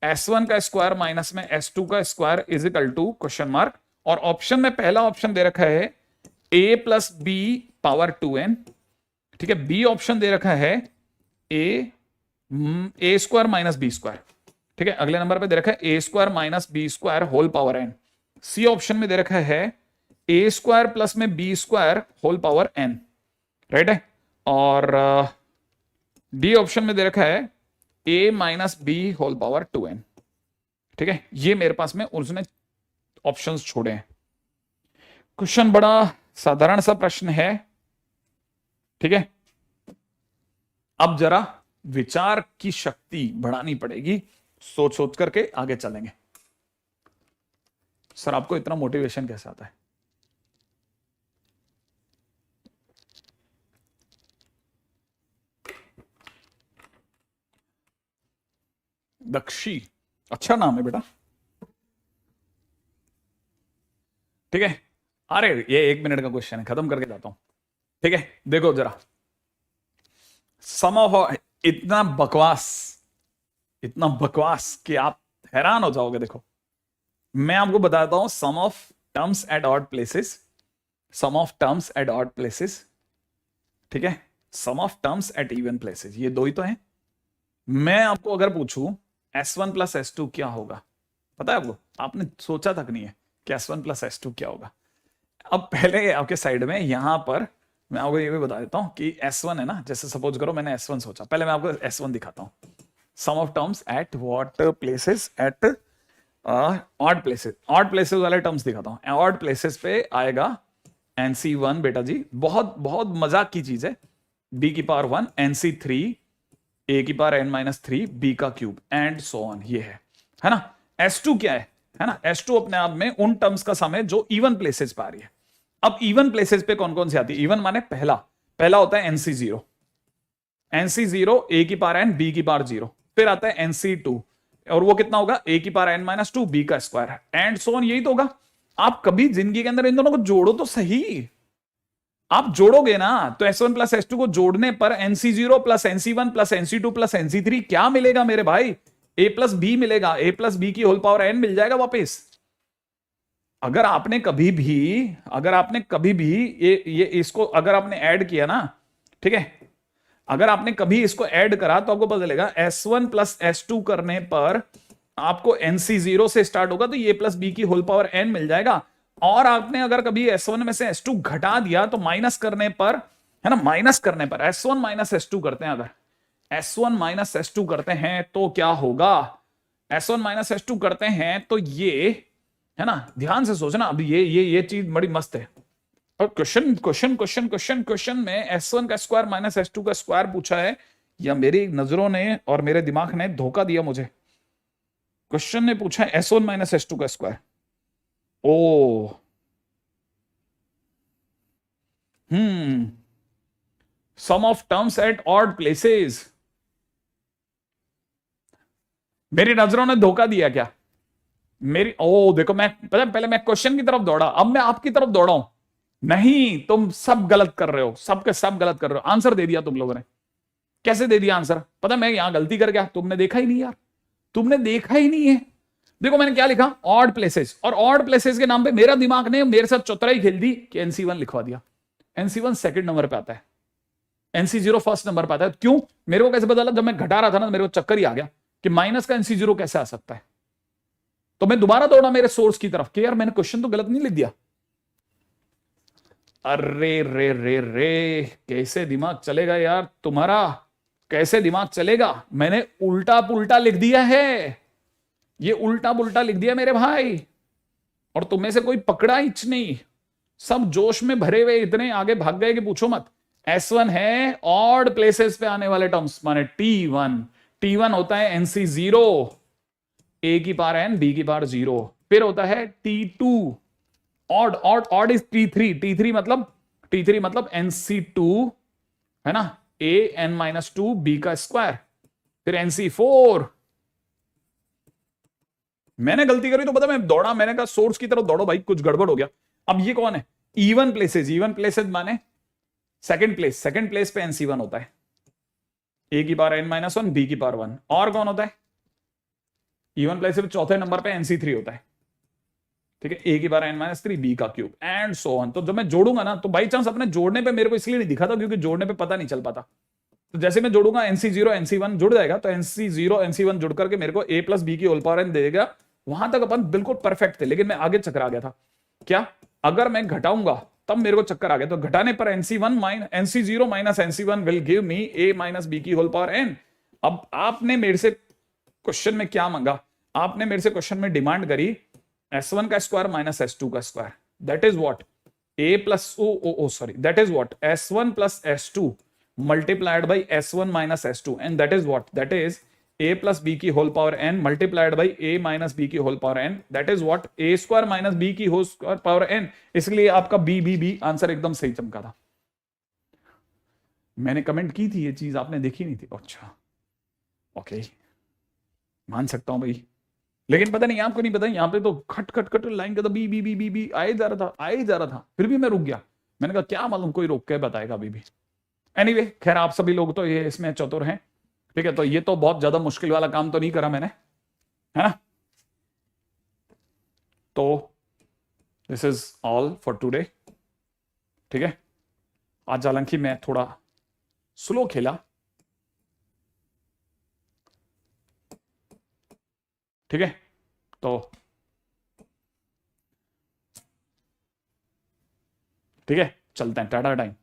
S1 का स्क्वायर माइनस में S2 का square is equal to question mark, और ऑप्शन में पहला ऑप्शन दे रखा है a plus B power 2n, ठीक है। बी ऑप्शन दे रखा है a square minus B square, ठीक है। अगले नंबर पे दे रखा है a square minus B square whole power n। C option में दे रखा है a स्क्वायर प्लस में B square whole power n, right है। और डी ऑप्शन में दे रखा है a minus B whole power 2n, ठीक है। ये मेरे पास में उसने ऑप्शंस छोड़े हैं। क्वेश्चन बड़ा साधारण सा प्रश्न है, ठीक है। अब जरा विचार की शक्ति बढ़ानी पड़ेगी, सोच सोच करके आगे चलेंगे। सर आपको इतना मोटिवेशन कैसे आता है? दक्षी, अच्छा नाम है बेटा, ठीक है। अरे ये 1 मिनट का क्वेश्चन है, खत्म करके जाता हूं, ठीक है। देखो जरा सम ऑफ, इतना बकवास कि आप हैरान हो जाओगे। देखो मैं आपको बताता हूं sum of terms at odd places, ठीक है, sum of terms at even places, ये दो ही तो हैं। मैं आपको अगर पूछूं S1 प्लस S2 क्या होगा, पता है आपको? आपने सोचा तक नहीं है कि S1 प्लस S2 क्या होगा। अब पहले आपके साइड में यहां पर मैं आपको ये भी बता देता हूं कि S1 है ना, जैसे सपोज करो मैंने S1 सोचा, पहले मैं आपको S1 दिखाता हूं। Sum of terms at what places, at odd places वाले टर्म्स दिखाता हूं। ऑड प्लेसेस पे आएगा NC1 बेटा जी, बहुत बहुत मजाक की चीज है, b की पावर 1, NC3 a की पावर n-3 b का क्यूब एंड सो ऑन, ये है ना। S2 क्या है ना, S2 अपने आप में उन टर्म्स का सम है जो इवन प्लेसेस पे आ रही है। अब इवन प्लेसेस पे कौन कौन सी आती है? इवन माने पहला होता है NC0, a की पावर n b की पावर 0, फिर आता है NC2 और वो कितना होगा, a की पावर n-2 b का स्क्वायर एंड सो ऑन, यही तो होगा। आप कभी जिंदगी के अंदर इन दोनों को जोड़ो तो सही, आप जोड़ोगे ना तो S1 प्लस S2 को जोड़ने पर NC0 plus NC1 plus NC2 plus NC3 क्या मिलेगा मेरे भाई? a प्लस बी मिलेगा, a प्लस बी की होल पावर n मिल जाएगा वापस। अगर आपने कभी भी ये इसको अगर आपने ऐड किया ना, ठीक है, अगर आपने कभी इसको ऐड करा तो आपको पता चलेगा S1 प्लस S2 करने पर आपको NC0 से स्टार्ट होगा तो a प्लस बी की होल पावर n मिल जाएगा। और आपने अगर कभी S1 में से S2 घटा दिया तो माइनस करने पर, है ना, माइनस करने पर S1 माइनस S2 करते हैं अगर, S1 माइनस S2 करते हैं तो क्या होगा? S1 माइनस S2 करते हैं तो ये है ना, ध्यान से सोचना। अभी ये चीज बड़ी मस्त है। और क्वेश्चन में S1 का स्क्वायर माइनस S2 का स्क्वायर पूछा है, या मेरी नजरों ने और मेरे दिमाग ने धोखा दिया मुझे। क्वेश्चन ने पूछा है S1 माइनस S2 का स्क्वायर। ओ sum of terms at odd places. मेरी नजरों ने धोखा दिया क्या? मेरी देखो, मैं पहले मैं क्वेश्चन की तरफ दौड़ा, अब मैं आपकी तरफ दौड़ा हूं। नहीं, तुम सब गलत कर रहे हो, सबके सब गलत कर रहे हो। आंसर दे दिया तुम लोगों ने। कैसे दे दिया आंसर? पता मैं यहां गलती कर गया, तुमने देखा ही नहीं यार, तुमने देखा ही नहीं है। देखो मैंने क्या लिखा, ऑड प्लेसेस, और ऑड प्लेसेस के नाम पे मेरा दिमाग ने मेरे साथ चौतराई खेल दी कि NC1 लिखवा दिया। NC1 सेकंड नंबर पे आता है, NC0 फर्स्ट नंबर पे आता है। क्यों? मेरे को कैसे पता चला? जब मैं घटा रहा था ना, मेरे को चक्कर ही आ गया कि माइनस का NC0 कैसे आ सकता है। तो मैं दोबारा दौड़ा मेरे सोर्स की तरफ कि यार मैंने क्वेश्चन तो गलत नहीं लिख दिया। अरे रे रे रे, कैसे दिमाग चलेगा यार तुम्हारा, कैसे दिमाग चलेगा? मैंने उल्टा पुल्टा लिख दिया है, ये उल्टा पुल्टा लिख दिया मेरे भाई, और तुम्हें से कोई पकड़ा ही नहीं। सब जोश में भरे हुए इतने आगे भाग गए कि पूछो मत। S1 है ऑड प्लेसेस पे आने वाले टर्म्स, माने T1। T1 होता है NC0, A की पावर n, B की पावर 0। फिर होता है T2, odd odd odd is T3। T3 मतलब NC2 है ना, AN-2 B का स्क्वायर। फिर NC4। मैंने गलती करी तो पता, मैं दौड़ा, मैंने कहा सोर्स की तरफ दौड़ो भाई, कुछ गड़बड़ हो गया। अब ये कौन है? इवन प्लेसेस माने सेकंड प्लेस पे NC1 होता है, A की पावर n-1, B की पावर 1। और कौन होता है इवन प्लेस पे? चौथे नंबर पे NC3 होता है, ठीक है, A की पावर n-3, B का क्यूब, एंड सो ऑन। तो जब मैं जोड़ूंगा ना, तो बाई चांस अपने जोड़ने पे मेरे को इसलिए नहीं दिखा था क्योंकि जोड़ने पे पता नहीं चल पाता। तो जैसे मैं जोड़ूंगा NC0 NC1 जुड़ जाएगा, तो NC0 NC1 जुड़ करके मेरे को A प्लस B की होल पावर n देगा। वहां तक अपन बिल्कुल परफेक्ट थे, लेकिन मैं आगे चक्कर आ गया था। क्या? अगर मैं घटाऊंगा तब मेरे को चक्कर आ गया। तो घटाने पर NC0 minus NC1 will give me A minus B की होल पावर n। अब आपने मेरे से क्वेश्चन में क्या मांगा? आपने मेरे से क्वेश्चन में डिमांड करी S1 का स्क्वायर माइनस S2 का square. That is what A plus sorry, that is what S1 plus S2 multiplied by S1 minus S2, and that is what? That is A plus B की whole power n multiplied by A minus B की whole power n, that is what? A square minus B की whole square power n। इसलिए आपका B answer एकदम सही चमका था। मैंने कमेंट की थी, ये चीज आपने देखी नहीं थी? अच्छा ओके, मान सकता हूं भाई, लेकिन पता नहीं आपको नहीं पता, यहाँ पे तो खट खट खट लाइन का तो बी आए जा रहा था, फिर भी मैं रुक गया। मैंने कहा क्या मालूम कोई रोक के बताएगा अभी भी। एनीवे, खैर आप सभी लोग तो ये इसमें चतुर हैं, ठीक है। तो ये तो बहुत ज्यादा मुश्किल वाला काम तो नहीं करा मैंने, है ना। तो this is all for today, ठीक है। आज हालांकि मैं थोड़ा स्लो खेला, ठीक है। तो ठीक है, चलते हैं, टाटा टाइम।